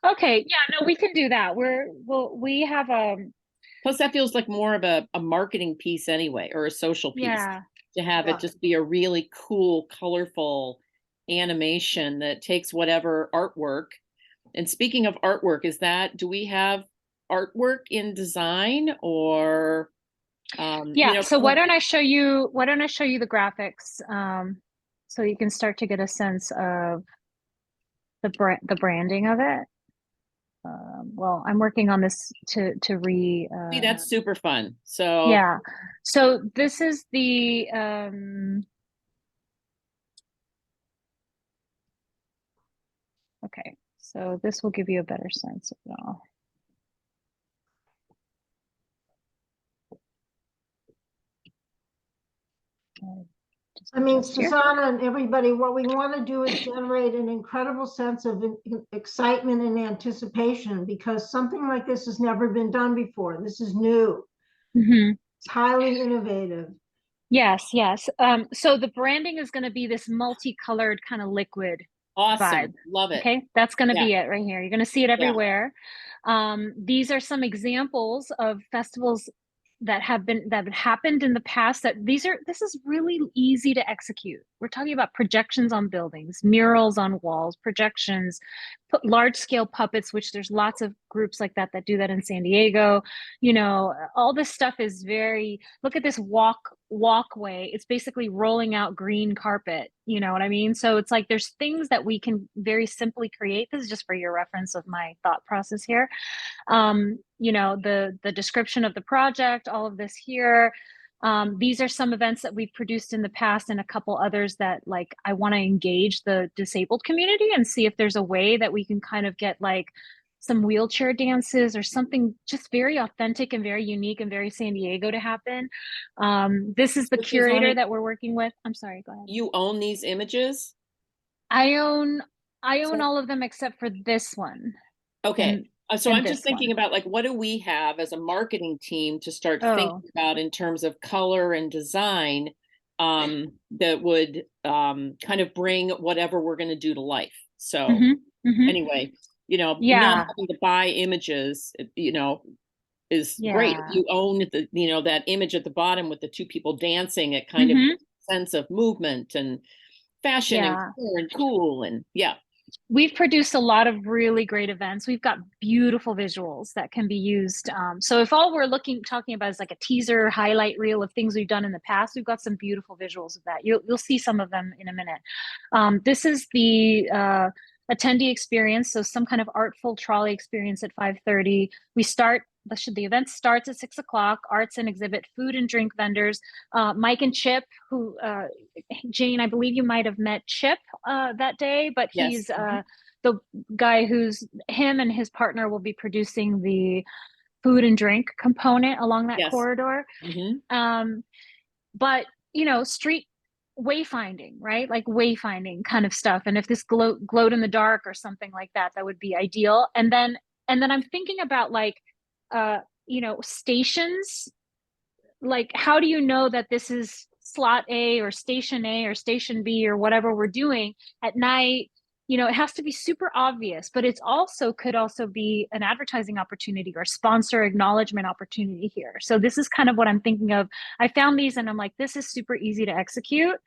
yeah. Okay, yeah, no, we can do that. We have Plus that feels like more of a marketing piece anyway, or a social piece, yeah. to have it Yeah. just be a really cool, colorful animation that takes whatever artwork. And speaking of artwork, do we have artwork in design, or you Yeah, know, so why don't I show you the graphics so you can start to get a sense of the branding of it. Well, I'm working on this to see, that's super fun. So yeah. So this is the okay. So this will give you a better sense of it all. Just I mean, adjust here. Susanna and everybody, what we want to do is generate an incredible sense of excitement and anticipation, because something like this has never been done before. This is new. Mhm. It's highly innovative. Yes, yes. So the branding is going to be this multicolored kind of liquid vibe. awesome. Love it. Okay, that's going to Yeah. be it right here. You're going to see it Yeah. everywhere. These are some examples of festivals that have happened in the past. This is really easy to execute. We're talking about projections on buildings, murals on walls, projections, large scale puppets, which there's lots of groups like that do that in San Diego. You know, all this stuff is very, look at this walkway. It's basically rolling out green carpet. You know what I mean? So it's like there's things that we can very simply create. This is just for your reference of my thought process here. You know, the description of the project, all of this here. These are some events that we've produced in the past, and a couple others that like I want to engage the disabled community and see if there's a way that we can kind of get like some wheelchair dances or something just very authentic and very unique and very San Diego to happen. This is the So Susanna, curator that we're working with. I'm sorry, go ahead. you own these images? I own I own So all of them except for this one okay. and So I'm just this thinking one. about, like, what do we have as a marketing team to start Oh. thinking about in terms of color and design, that would kind of bring whatever we're going to do to life. So Mm-hmm. Mm-hmm. anyway, you know, not Yeah. having to buy images, you know, is great. If Yeah. you own the, you know, that image at the bottom with the two people dancing, it kind of Mm-hmm. sense of movement and fashion and Yeah. color and cool, and yeah. We've produced a lot of really great events. We've got beautiful visuals that can be used. So if all we're talking about is like a teaser highlight reel of things we've done in the past, we've got some beautiful visuals of that. You'll see some of them in a minute. This is the attendee experience, so some kind of artful trolley experience at 5:30. The event starts at 6 o'clock. Arts and exhibit, food and drink vendors. Mike and Chip, who Jane, I believe you might have met Chip that day, but Yes. he's the guy who's him and his partner will be producing the food and drink component along that Yes. corridor. But you know, street wayfinding, right? Like wayfinding kind of stuff. And if this glowed in the dark or something like that, that would be ideal. And then I'm thinking about like you know, stations. Like, how do you know that this is slot A or station B or whatever we're doing at night? You know, it has to be super obvious, but it's also could also be an advertising opportunity or sponsor acknowledgement opportunity here. So this is kind of what I'm thinking of. I found these and I'm like, this is super easy to execute,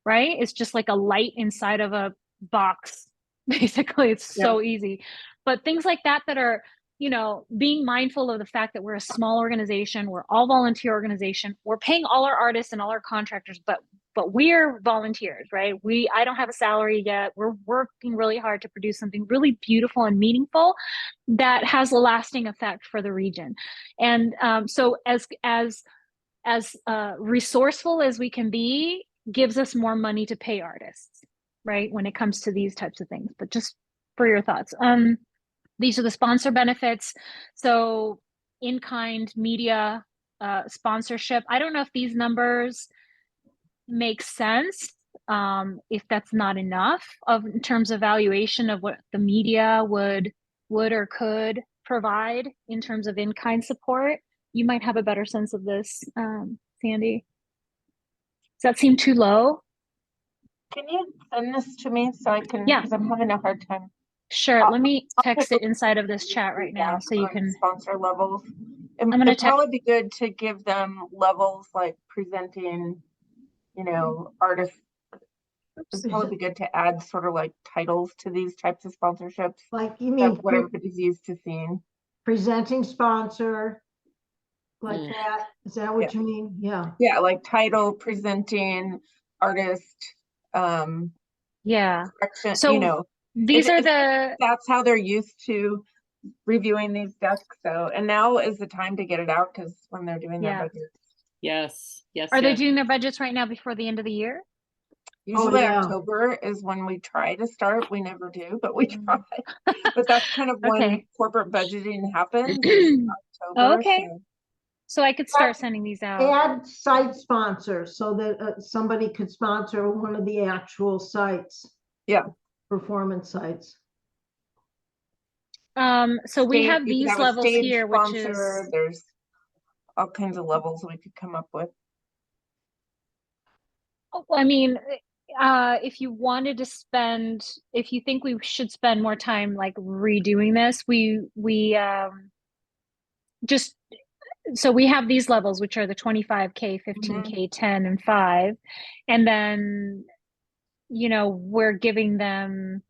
right? It's just like a light inside of a box. Basically, it's Yeah. so easy. But things like that are, you know, being mindful of the fact that we're a small organization, we're all volunteer organization, we're paying all our artists and all our contractors, but but we're volunteers, right? I don't have a salary yet. We're working really hard to produce something really beautiful and meaningful that has a lasting effect for the region. And so as resourceful as we can be gives us more money to pay artists, right? When it comes to these types of things. But just for your thoughts. These are the sponsor benefits. So in-kind media sponsorship. I don't know if these numbers make sense, if that's not enough in terms of valuation of what the media would or could provide in terms of in-kind support. You might have a better sense of this, Sandy. Does that seem too low? Can you send this to me so I can, Yeah. because I'm having a hard time. Sure. Let me I'll text take it inside of this chat right now so you can. Sponsor levels. I'm gonna It'd probably be good to give them levels like presenting, you know, artists. It'd probably be good to add sort of like titles to these types of sponsorships. Like you mean What everybody's used to seeing. presenting sponsor, like that? Is that what you mean? Yeah. Yeah, like title, presenting, artist, Yeah. section, So you know. these are the. That's how they're used to reviewing these decks. So, and now is the time to get it out because when they're doing their budgets. Yes. Yes. Are they yes. doing their budgets right now before the end of the year? Usually yeah. October is when we try to start. We never do, but we try. But that's kind of when Okay. corporate budgeting happens, is October. Okay. So I could start sending these out. Add site sponsors so that somebody could sponsor one of the actual sites. Yeah. Performance sites. So we have You could these have a levels stage here, which sponsor. is. There's all kinds of levels we could come up with. I mean, if you wanted to spend, if you think we should spend more time like redoing this, we just, so we have these levels, which are the 25K, 15K, 10 and 5. And then, you know, we're giving them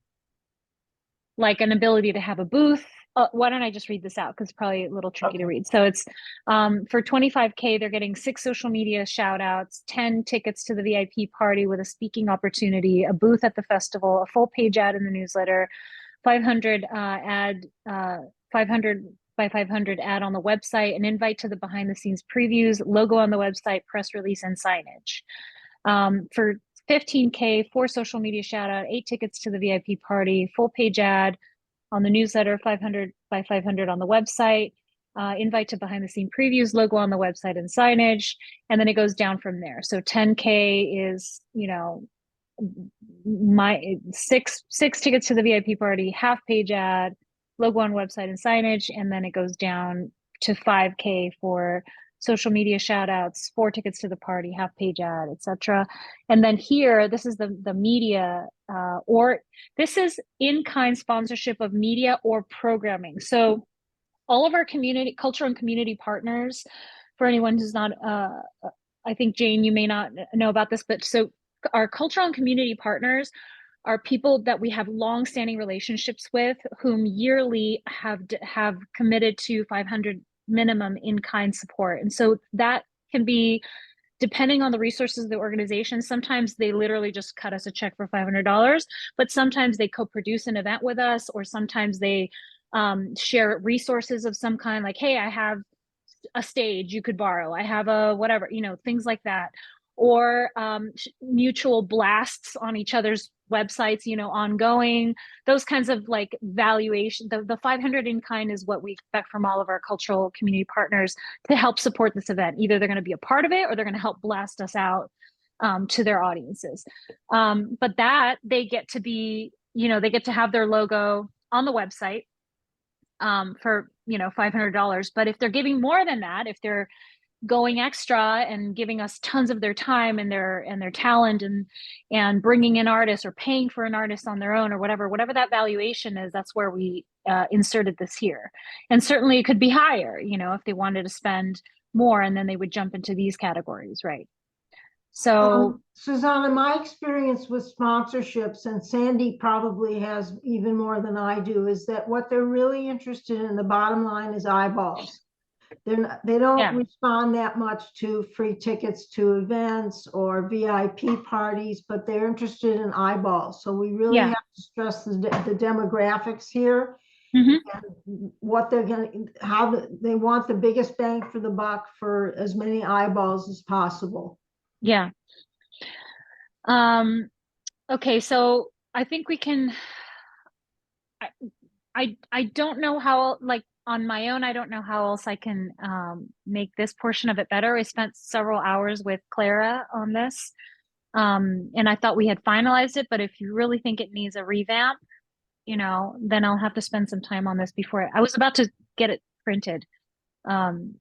like an ability to have a booth. Why don't I just read this out? Because it's probably a little tricky to read. So it's for 25K, they're getting 6 social media shout outs, 10 tickets to the VIP party with a speaking opportunity, a booth at the festival, a full page ad in the newsletter, 500 ad, 500 by 500 ad on the website, an invite to the behind the scenes previews, logo on the website, press release, and signage. For 15K, 4 social media shout out, 8 tickets to the VIP party, full page ad on the newsletter, 500 by 500 on the website, invite to behind the scene previews, logo on the website and signage, and then it goes down from there. So 10K is, you know, my six tickets to the VIP party, half page ad, logo on website and signage, and then it goes down to 5K for social media shout outs, 4 tickets to the party, half page ad, etc. And then here, this is the media, or this is in-kind sponsorship of media or programming. So all of our community, cultural and community partners, for anyone who's not, I think Jane, you may not know about this, but so our cultural and community partners are people that we have long-standing relationships with, whom yearly have committed to 500 minimum in-kind support. And so that can be, depending on the resources of the organization, sometimes they literally just cut us a check for $500, but sometimes they co-produce an event with us, or sometimes they share resources of some kind, like, hey, I have a stage you could borrow, I have a whatever, you know, things like that. Or mutual blasts on each other's websites, you know, ongoing, those kinds of like valuation. The 500 in kind is what we expect from all of our cultural community partners to help support this event. Either they're going to be a part of it or they're going to help blast us out to their audiences. But that they get to be, you know, they get to have their logo on the website for, you know, $500. But if they're giving more than that, if they're going extra and giving us tons of their time and their talent and bringing in artists or paying for an artist on their own or whatever that valuation is, that's where we inserted this here. And certainly it could be higher, you know, if they wanted to spend more, and then they would jump into these categories, right? So Susanna, my experience with sponsorships, and Sandy probably has even more than I do, is that what they're really interested in, the bottom line, is eyeballs. they don't Yeah. respond that much to free tickets to events or VIP parties, but they're interested in eyeballs. So we really Yeah. have to stress the demographics here, Mhm. and what they're how they want the biggest bang for the buck for as many eyeballs as possible. Yeah. Okay, so I think we can, I don't know how, like on my own, I don't know how else I can make this portion of it better. I spent several hours with Clara on this. And I thought we had finalized it, but if you really think it needs a revamp, you know, then I'll have to spend some time on this before I was about to get it printed.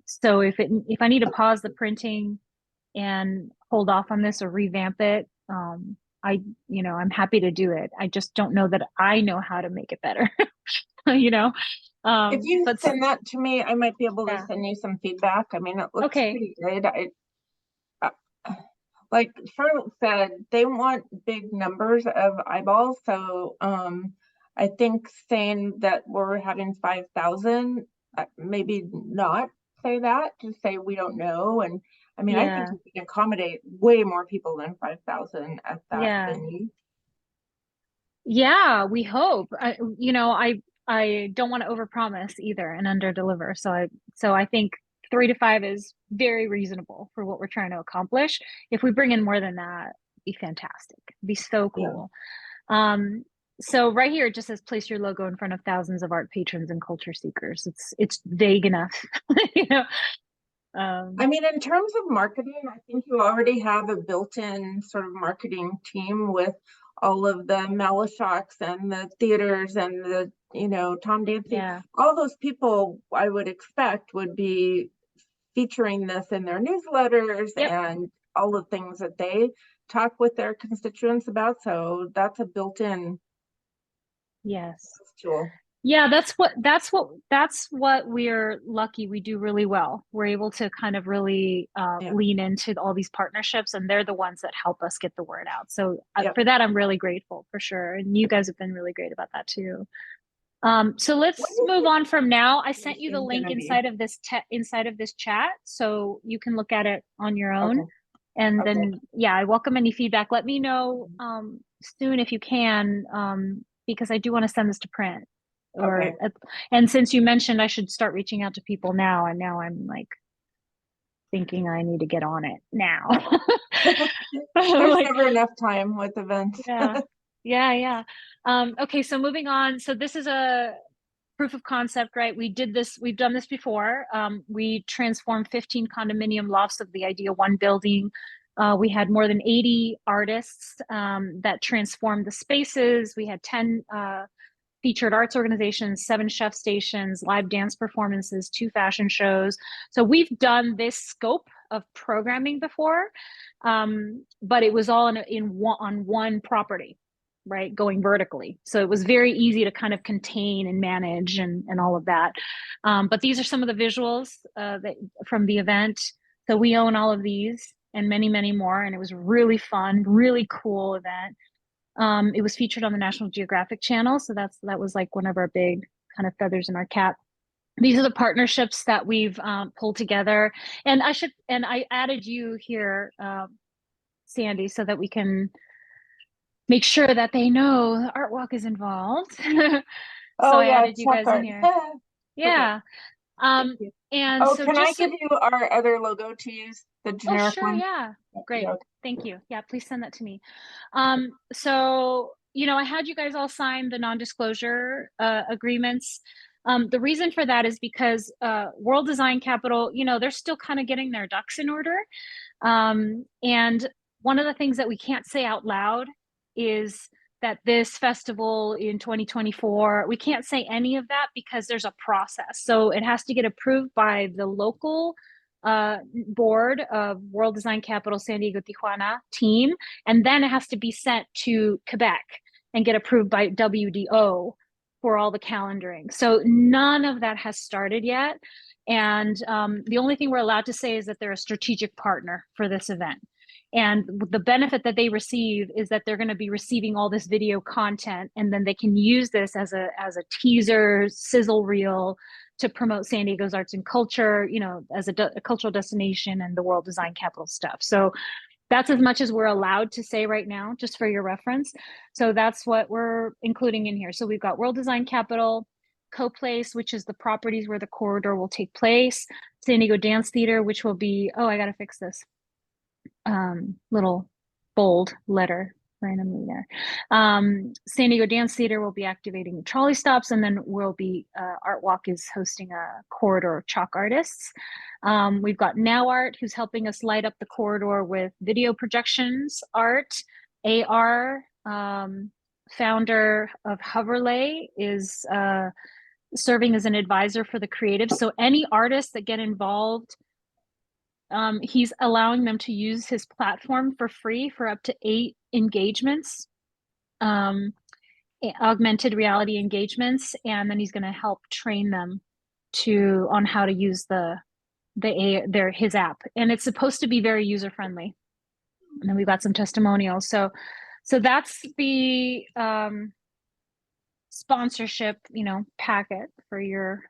So if I need to pause the printing and hold off on this or revamp it, I'm happy to do it. I just don't know that I know how to make it better, you know? If you But send that to me, I might be able to yeah. send you some feedback. I mean, it looks Okay. pretty good. Uh, like Charlotte said, they want big numbers of eyeballs. So I think saying that we're having 5,000, maybe not say that, just say we don't know. And I mean, I think Yeah. we can accommodate way more people than 5,000 at that Yeah. venue. Yeah, we hope. I don't want to overpromise either and underdeliver. So I think 3 to 5 is very reasonable for what we're trying to accomplish. If we bring in more than that, it'd be fantastic. It'd be so cool. Um, so right here it just says place your logo in front of thousands of art patrons and culture seekers. It's vague enough, you know. I mean, in terms of marketing, I think you already have a built-in sort of marketing team with all of the Malishocks and the theaters and the, Tom Dancy. Yeah. All those people I would expect would be featuring this in their newsletters Yep. and all the things that they talk with their constituents about. So that's a built-in Yes. tool. Yeah, that's what we're lucky we do really well. We're able to kind of really lean into all these partnerships, and they're the ones that help us get the word out. So for that, I'm really grateful for sure. And you guys have been really great about that too. So let's move on from now. I sent you the link inside of this chat, so you can look at it on your own. Okay. And then, yeah, I welcome any feedback. Let me know soon if you can, because I do want to send this to print. And since you mentioned I should start reaching out to people now, and now I'm like thinking I need to get on it now. There's never enough time with events. Yeah. Okay, so moving on. So this is a proof of concept, right? We've done this before. We transformed 15 condominium lofts of the Idea One building. We had more than 80 artists that transformed the spaces. We had 10 featured arts organizations, 7 chef stations, live dance performances, 2 fashion shows. So we've done this scope of programming before, but it was all on one property, right? Going vertically. So it was very easy to kind of contain and manage and all of that. But these are some of the visuals from the event. So we own all of these and many, many more. And it was really fun, really cool event. It was featured on the National Geographic Channel, so that was like one of our big kind of feathers in our cap. These are the partnerships that we've pulled together, and I added you here, Sandy, so that we can make sure that they know the Art Walk is involved. So I added you guys in here. Yeah. And so can I give you our other logo to use, the generic one? Yeah. Great. Thank you. Yeah, please send that to me. So, I had you guys all sign the non-disclosure agreements. The reason for that is because World Design Capital, they're still kind of getting their ducks in order. And one of the things that we can't say out loud is that this festival in 2024, we can't say any of that because there's a process. So it has to get approved by the local board of World Design Capital San Diego Tijuana team, and then it has to be sent to Quebec and get approved by WDO for all the calendaring. So none of that has started yet. And the only thing we're allowed to say is that they're a strategic partner for this event. And the benefit that they receive is that they're going to be receiving all this video content, and then they can use this as a teaser sizzle reel to promote San Diego's arts and culture, you know, as a cultural destination and the world design capital stuff. So that's as much as we're allowed to say right now, just for your reference. So that's what we're including in here. So we've got World Design Capital, Co-Place, which is the properties where the corridor will take place, San Diego Dance Theater, which will be, oh, I gotta fix this little bold letter randomly there. San Diego Dance Theater will be activating the trolley stops, and then we'll be Art Walk is hosting a corridor of chalk artists. We've got Now Art, who's helping us light up the corridor with video projections art. AR, founder of Hoverlay, is serving as an advisor for the creative. So any artists that get involved, he's allowing them to use his platform for free for up to 8 engagements, augmented reality engagements, and then he's going to help train them on how to use his app, and it's supposed to be very user friendly. And then we've got some testimonials. So that's the sponsorship, you know, packet for your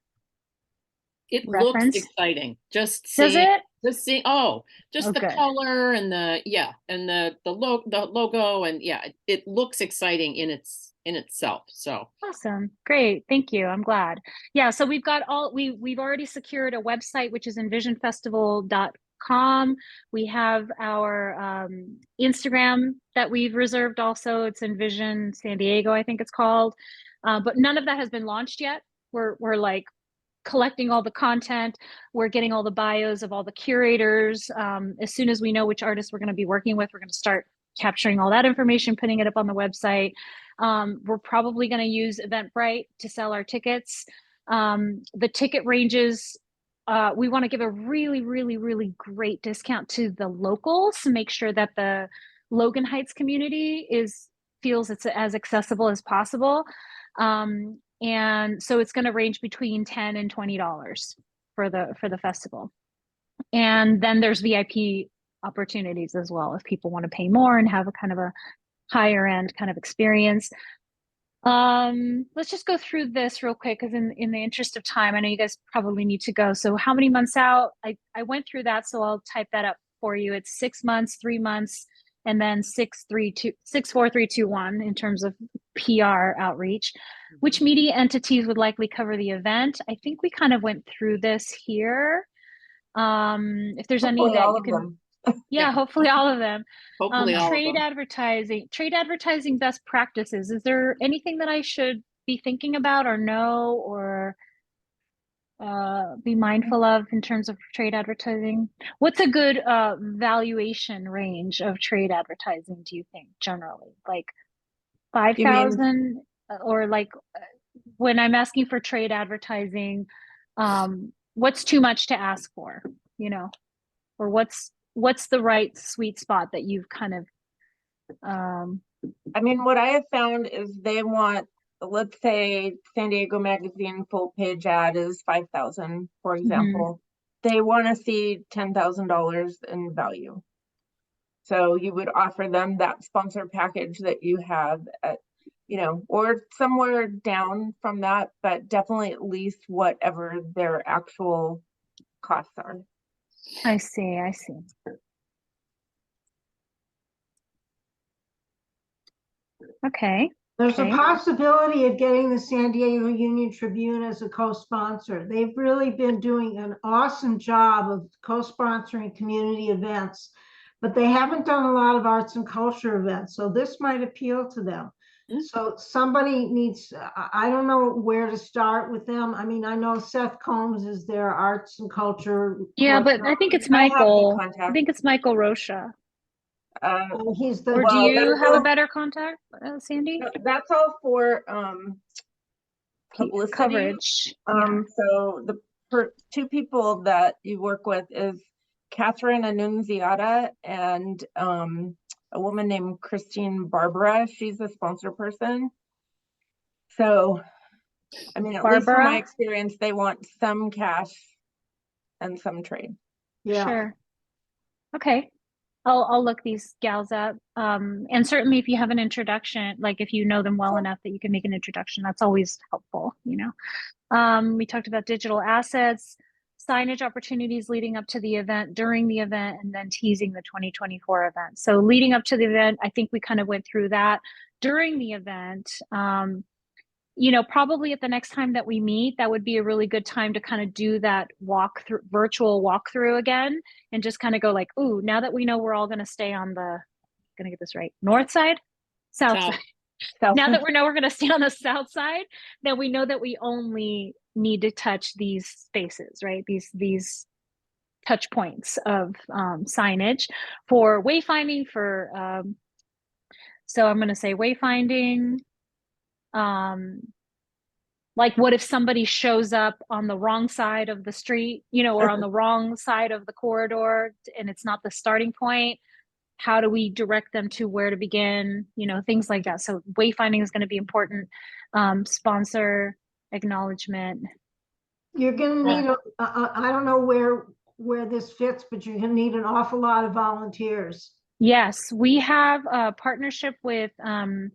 It reference. looks exciting. Just Does seeing, it? just seeing, oh, just Oh, the good. color and the logo, and yeah, it looks exciting in itself. So Awesome. Great. Thank you. I'm glad. Yeah, so we've got we've already secured a website, which is envisionfestival.com. We have our Instagram that we've reserved also. It's Envision San Diego, I think it's called. But none of that has been launched yet. We're like collecting all the content. We're getting all the bios of all the curators. As soon as we know which artists we're going to be working with, we're going to start capturing all that information, putting it up on the website. We're probably going to use Eventbrite to sell our tickets. The ticket ranges, we want to give a really, really, really great discount to the locals to make sure that the Logan Heights community feels it's as accessible as possible. And so it's going to range between $10 and $20 for the festival. And then there's VIP opportunities as well if people want to pay more and have a kind of a higher end kind of experience. Let's just go through this real quick because in the interest of time, I know you guys probably need to go. So how many months out? I went through that, so I'll type that up for you. It's 6 months, 3 months, and then 6, 4, 3, 2, 1 in terms of PR outreach. Which media entities would likely cover the event? I think we kind of went through this here. If there's any Hopefully that all you of can, them. yeah, hopefully all of them. hopefully all of Trade them. advertising best practices. Is there anything that I should be thinking about or know or be mindful of in terms of trade advertising? What's a good valuation range of trade advertising, do you think, generally? Like You mean 5,000 or like when I'm asking for trade advertising, what's too much to ask for, you know, or what's the right sweet spot that you've kind of I mean, what I have found is they want, let's say San Diego Magazine full page ad is 5,000, for example. They want to see $10,000 in value. So you would offer them that sponsor package that you have at, you know, or somewhere down from that, but definitely at least whatever their actual costs are. I see. Okay. There's a Okay. possibility of getting the San Diego Union Tribune as a co-sponsor. They've really been doing an awesome job of co-sponsoring community events, but they haven't done a lot of arts and culture events. So this might appeal to them. So somebody needs, I don't know where to start with them. I mean, I know Seth Combs is their arts and culture. Yeah, but I think it's I have the Michael. contact. I think it's Michael Rocha. He's the, Or do well, you have a that's- better contact, Sandy? That's all for publicity. Coverage. Yeah. So the 2 people that you work with is Catherine Annunziata and a woman named Christine Barbara. She's a sponsor person. So, I mean, at least from my Barbara? experience, they want some cash and some trade. yeah. Sure. Okay. I'll look these gals up. And certainly if you have an introduction, like if you know them well enough that you can make an introduction, that's always helpful, you know. We talked about digital assets, signage opportunities leading up to the event, during the event, and then teasing the 2024 event. So leading up to the event, I think we kind of went through that. During the event, you know, probably at the next time that we meet, that would be a really good time to kind of do that walkthrough, virtual walkthrough again, and just kind of go like, ooh, now that we know we're all going to stay on the, going to get this right, north side, south South. side. Now that we know we're going to stay on the south side, then we know that we only need to touch these spaces, right? These touch points of signage for wayfinding. For so I'm going to say wayfinding. Like what if somebody shows up on the wrong side of the street, you know, or on the wrong side of the corridor, and it's not the starting point? How do we direct them to where to begin, you know, things like that. So wayfinding is going to be important. Sponsor acknowledgement. You're gonna need, I don't know where this fits, but you're gonna need an awful lot of volunteers. Yes, we have a partnership with San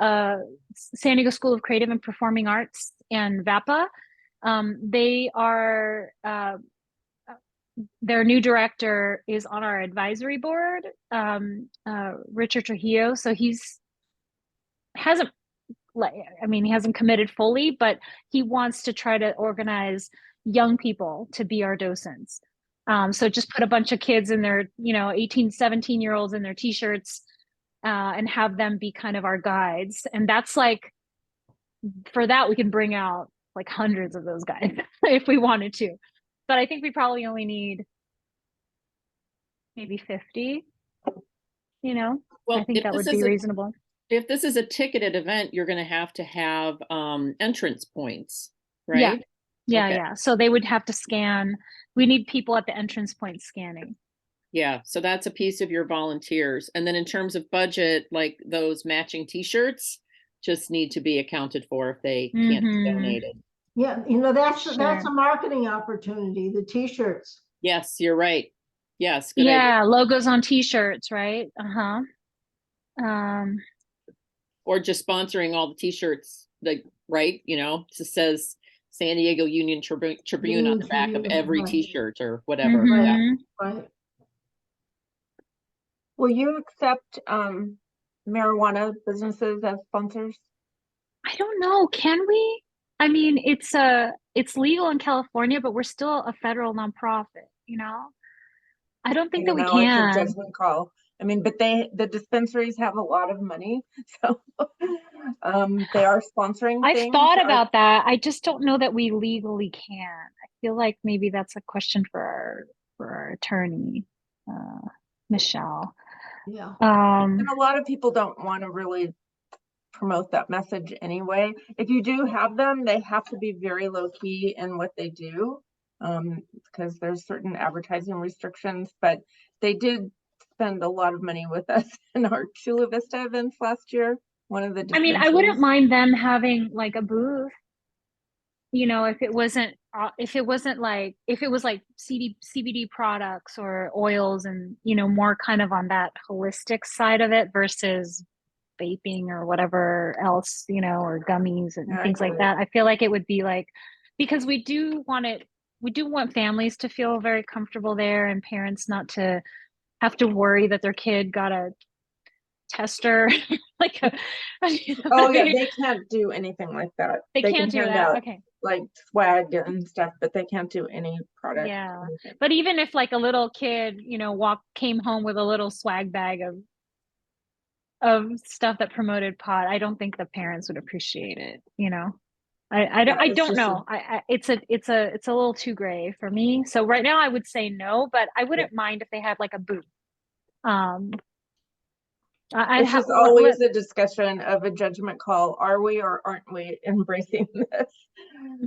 Diego School of Creative and Performing Arts and VAPA. They are their new director is on our advisory board, Richard Trujillo. So hasn't, like, I mean, he hasn't committed fully, but he wants to try to organize young people to be our docents. So just put a bunch of kids in their, you know, 18, 17-year-olds in their t-shirts and have them be kind of our guides. And that's like, for that, we can bring out like hundreds of those guys if we wanted to. But I think we probably only need maybe 50, you know. Well, I think if that this would be is reasonable. if this is a ticketed event, you're going to have entrance points, Yeah. right? Yeah, Okay. yeah. So they would have to scan. We need people at the entrance point scanning. Yeah, so that's a piece of your volunteers. And then in terms of budget, like those matching t-shirts just need to be accounted for if they can't be donated. Yeah, you know, that's Sure. a marketing opportunity, the t-shirts. Yes, you're right. Yes, good Yeah, idea. logos on t-shirts, right? Uh-huh. Or just sponsoring all the t-shirts, like, right, you know, it just says San Diego Union Tribune on the back of every Right. t-shirt or whatever. Mhm. Yeah. Right. Will you accept marijuana businesses as sponsors? I don't know. Can we? I mean, it's legal in California, but we're still a federal nonprofit, you know? I don't think that we It's a can. judgment call. I mean, but the dispensaries have a lot of money, so they are sponsoring I've things. thought about that. I just don't know that we legally can. I feel like maybe that's a question for our attorney, Michelle. Yeah. And a lot of people don't want to really promote that message anyway. If you do have them, they have to be very low key in what they do, because there's certain advertising restrictions, but they did spend a lot of money with us in our Chula Vista events last year. One of the I mean, I wouldn't mind them having like a booth, you know, if it was like CBD products or oils and, you know, more kind of on that holistic side of it versus vaping or whatever else, you know, or gummies and things like that. I feel like it would be like, because we do want families to feel very comfortable there and parents not to have to worry that their kid got a tester like oh yeah, they can't do anything like that. They can't do that. Okay. Like swag and stuff, but they can't do any product. Yeah. But even if like a little kid, you know, came home with a little swag bag of stuff that promoted pot, I don't think the parents would appreciate it, you know. I don't know. It's a little too gray for me. So right now I would say no, but I wouldn't mind if they had like a booth. It's just always a discussion of a judgment call. Are we or aren't we embracing this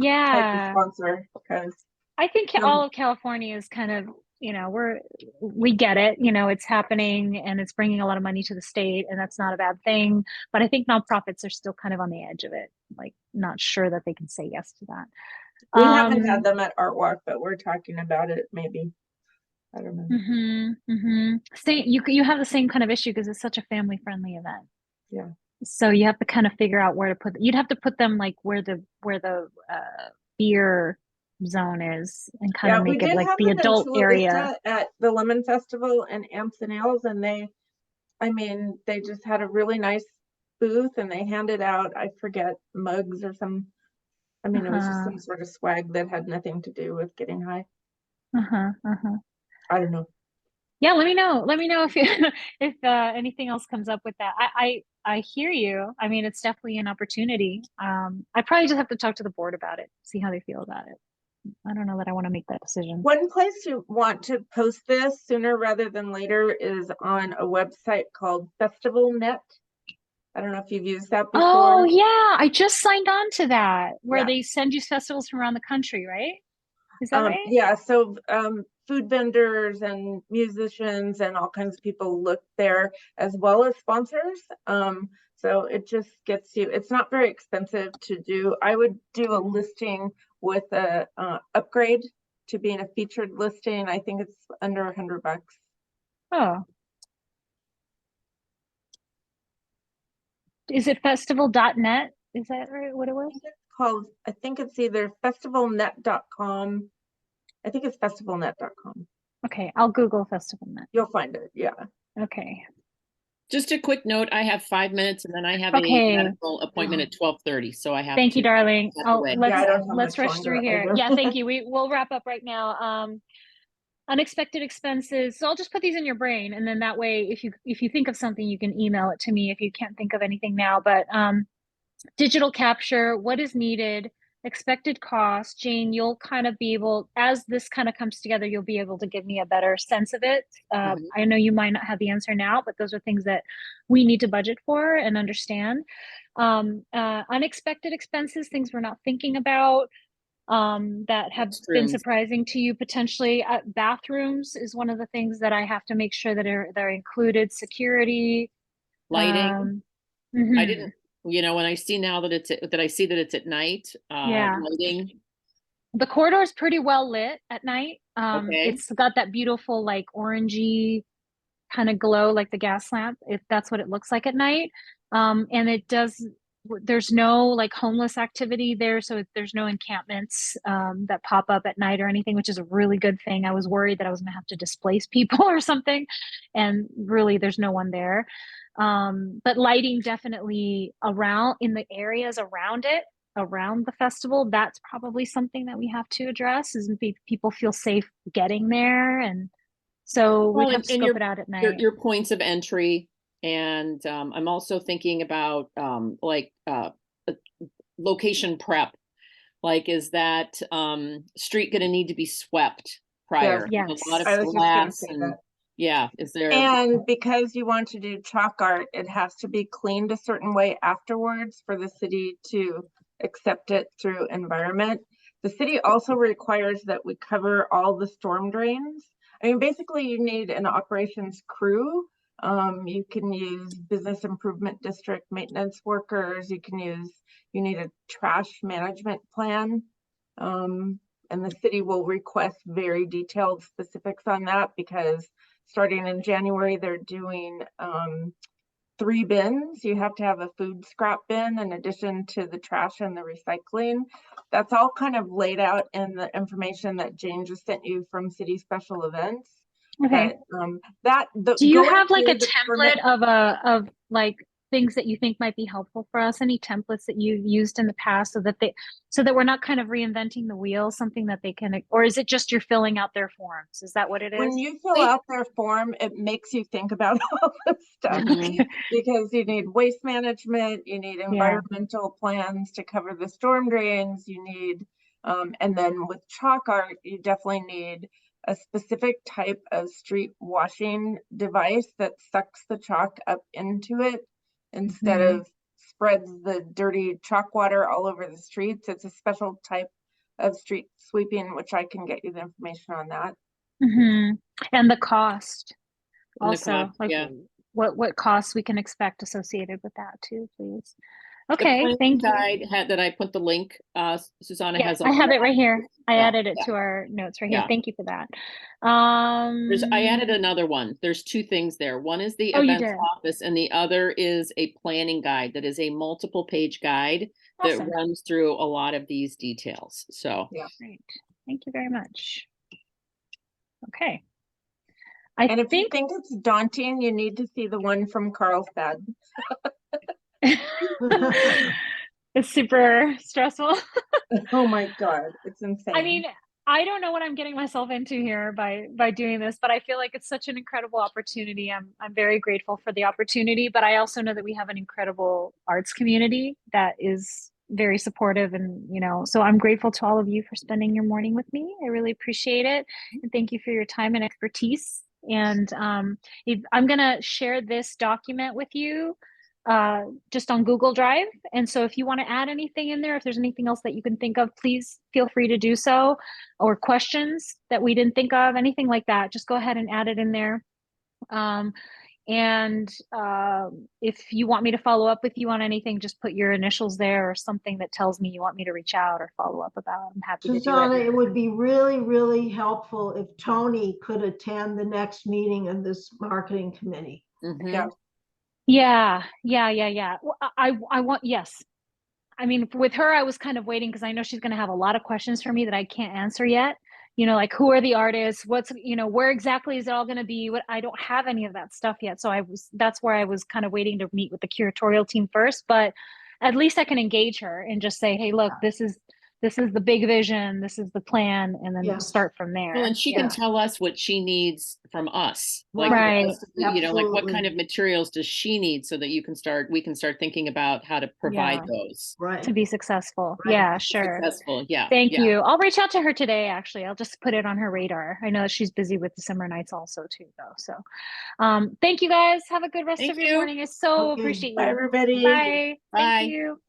type of sponsor? Because I think all of California is kind of, you know, we get it, you know, it's happening and it's bringing a lot of money to the state and that's not a bad thing. But I think nonprofits are still kind of on the edge of it, like not sure that they can say yes to that. We haven't had them at Art Walk, but we're talking about it maybe. I don't know. Same, you have the same kind of issue because it's such a family friendly event. Yeah. So you have to kind of figure out where to put. You'd have to put them like where the beer zone is, and kind Yeah, of we make it did like have the them in adult Chula area. Vista at the Lemon Festival and Amps and Ales, and they just had a really nice booth, and they handed out, I forget, mugs or some. It was just some sort of swag that had nothing to do with getting high. I don't know. Yeah, let me know. Let me know if you, if anything else comes up with that. I hear you. I mean, it's definitely an opportunity. I probably just have to talk to the board about it, see how they feel about it. I don't know that I want to make that decision. One place you want to post this sooner rather than later is on a website called FestivalNet. I don't know if you've used that before. Oh yeah, I just signed on to that, where Yeah. they send you festivals from around the country, right? Is that right? Yeah, so food vendors and musicians and all kinds of people look there, as well as sponsors. So it just gets you, it's not very expensive to do. I would do a listing with a upgrade to being a featured listing. I think it's under $100. Oh. Is it festival.net? Is that right? What it was? I think it's either festivalnet.com. I think it's festivalnet.com. Okay, I'll Google FestivalNet. You'll find it, yeah. Okay. Just a quick note, I have 5 minutes and then I have a Okay. medical appointment at 12:30, so I have Thank to you, darling. step Oh, away. Yeah, I don't have let's much rush through longer here. either. Yeah, thank you. We'll wrap up right now. Unexpected expenses. So I'll just put these in your brain, and then that way, if you think of something, you can email it to me if you can't think of anything now. But digital capture, what is needed, expected cost. Jane, you'll kind of be able, as this kind of comes together, you'll be able to give me a better sense of it. I know you might not have the answer now, but those are things that we need to budget for and understand. Unexpected expenses, things we're not thinking about, that have been surprising to you potentially. Bathrooms is one of the things that I have to make sure that they're included. Security, Lighting. I didn't, when I see now that I see that it's at night, yeah. lighting. The corridor is pretty well lit at night. Okay. It's got that beautiful like orangey kind of glow, like the gas lamp, if that's what it looks like at night. And it does, there's no like homeless activity there, so there's no encampments that pop up at night or anything, which is a really good thing. I was worried that I was gonna have to displace people or something, and really there's no one there. But lighting definitely around in the areas around it, around the festival, that's probably something that we have to address, is people feel safe getting there. And so we'd have to scope it out at night. Your points of entry. And I'm also thinking about location prep. Like, is that street going to need to be swept prior? Yes. A lot of I was just gonna say that. Yeah, is there? And because you want to do chalk art, it has to be cleaned a certain way afterwards for the city to accept it through environment. The city also requires that we cover all the storm drains. I mean, basically you need an operations crew. You can use business improvement district maintenance workers. You need a trash management plan. And the city will request very detailed specifics on that, because starting in January, they're doing 3 bins. You have to have a food scrap bin in addition to the trash and the recycling. That's all kind of laid out in the information that Jane just sent you from City Special Events. Okay. But do you have like a template of like things that you think might be helpful for us? Any templates that you've used in the past, so that we're not kind of reinventing the wheel, something that they can, or is it just you're filling out their forms? Is that what it is? When you fill out their form, it makes you think about all this stuff, because you need waste management, you need environmental plans to cover the storm drains, you need, and then with chalk art, you definitely need a specific type of street washing device that sucks the chalk up into it instead of spreads the dirty chalk water all over the streets. It's a special type of street sweeping, which I can get you the information on that. And the cost And also, what costs we can expect associated with that too, please. Okay, planning thank you. guide that I put the link, Susanna Yeah, has. I have it right here. I Yeah, added it yeah. to our notes right here. Yeah. Thank you for that. I added another one. There's two things there. One is the Oh, you events did. office, and the other is a planning guide that is a multiple page guide that Awesome. runs through a lot of these details. So Great. Thank you very much. Okay. And if you think it's daunting, you need to see the one from Carlsbad. It's super stressful. Oh my God, it's insane. I mean, I don't know what I'm getting myself into here by doing this, but I feel like it's such an incredible opportunity. I'm very grateful for the opportunity, but I also know that we have an incredible arts community that is very supportive, and so I'm grateful to all of you for spending your morning with me. I really appreciate it, and thank you for your time and expertise. And I'm gonna share this document with you just on Google Drive. And so if you want to add anything in there, if there's anything else that you can think of, please feel free to do so, or questions that we didn't think of, anything like that, just go ahead and add it in there. If you want me to follow up with you on anything, just put your initials there or something that tells me you want me to reach out or follow up about. I'm happy to do Susanna, it. it would be really, really helpful if Tony could attend the next meeting of this marketing committee. mhm. Yeah. Well, I want, yes. I mean, with her, I was kind of waiting because I know she's going to have a lot of questions for me that I can't answer yet. Like who are the artists? What's, where exactly is it all going to be? I don't have any of that stuff yet. So that's where I was kind of waiting to meet with the curatorial team first, but at least I can engage her and just say, hey, look, this is the big vision. This is the plan. And then Yes. start from there. Well, and she can tell us what she needs from us. Like, Right. like what kind Absolutely. of materials does she need so that we can start thinking about how to provide those. Right. To be successful. Right. Yeah, sure. Successful. Yeah. Thank yeah. you. I'll reach out to her today, actually. I'll just put it on her radar. I know she's busy with December nights also too, though. So thank you guys. Have a good rest Thank of your you. morning. I so Okay. appreciate Bye, you. everybody. Bye. Bye. Thank you.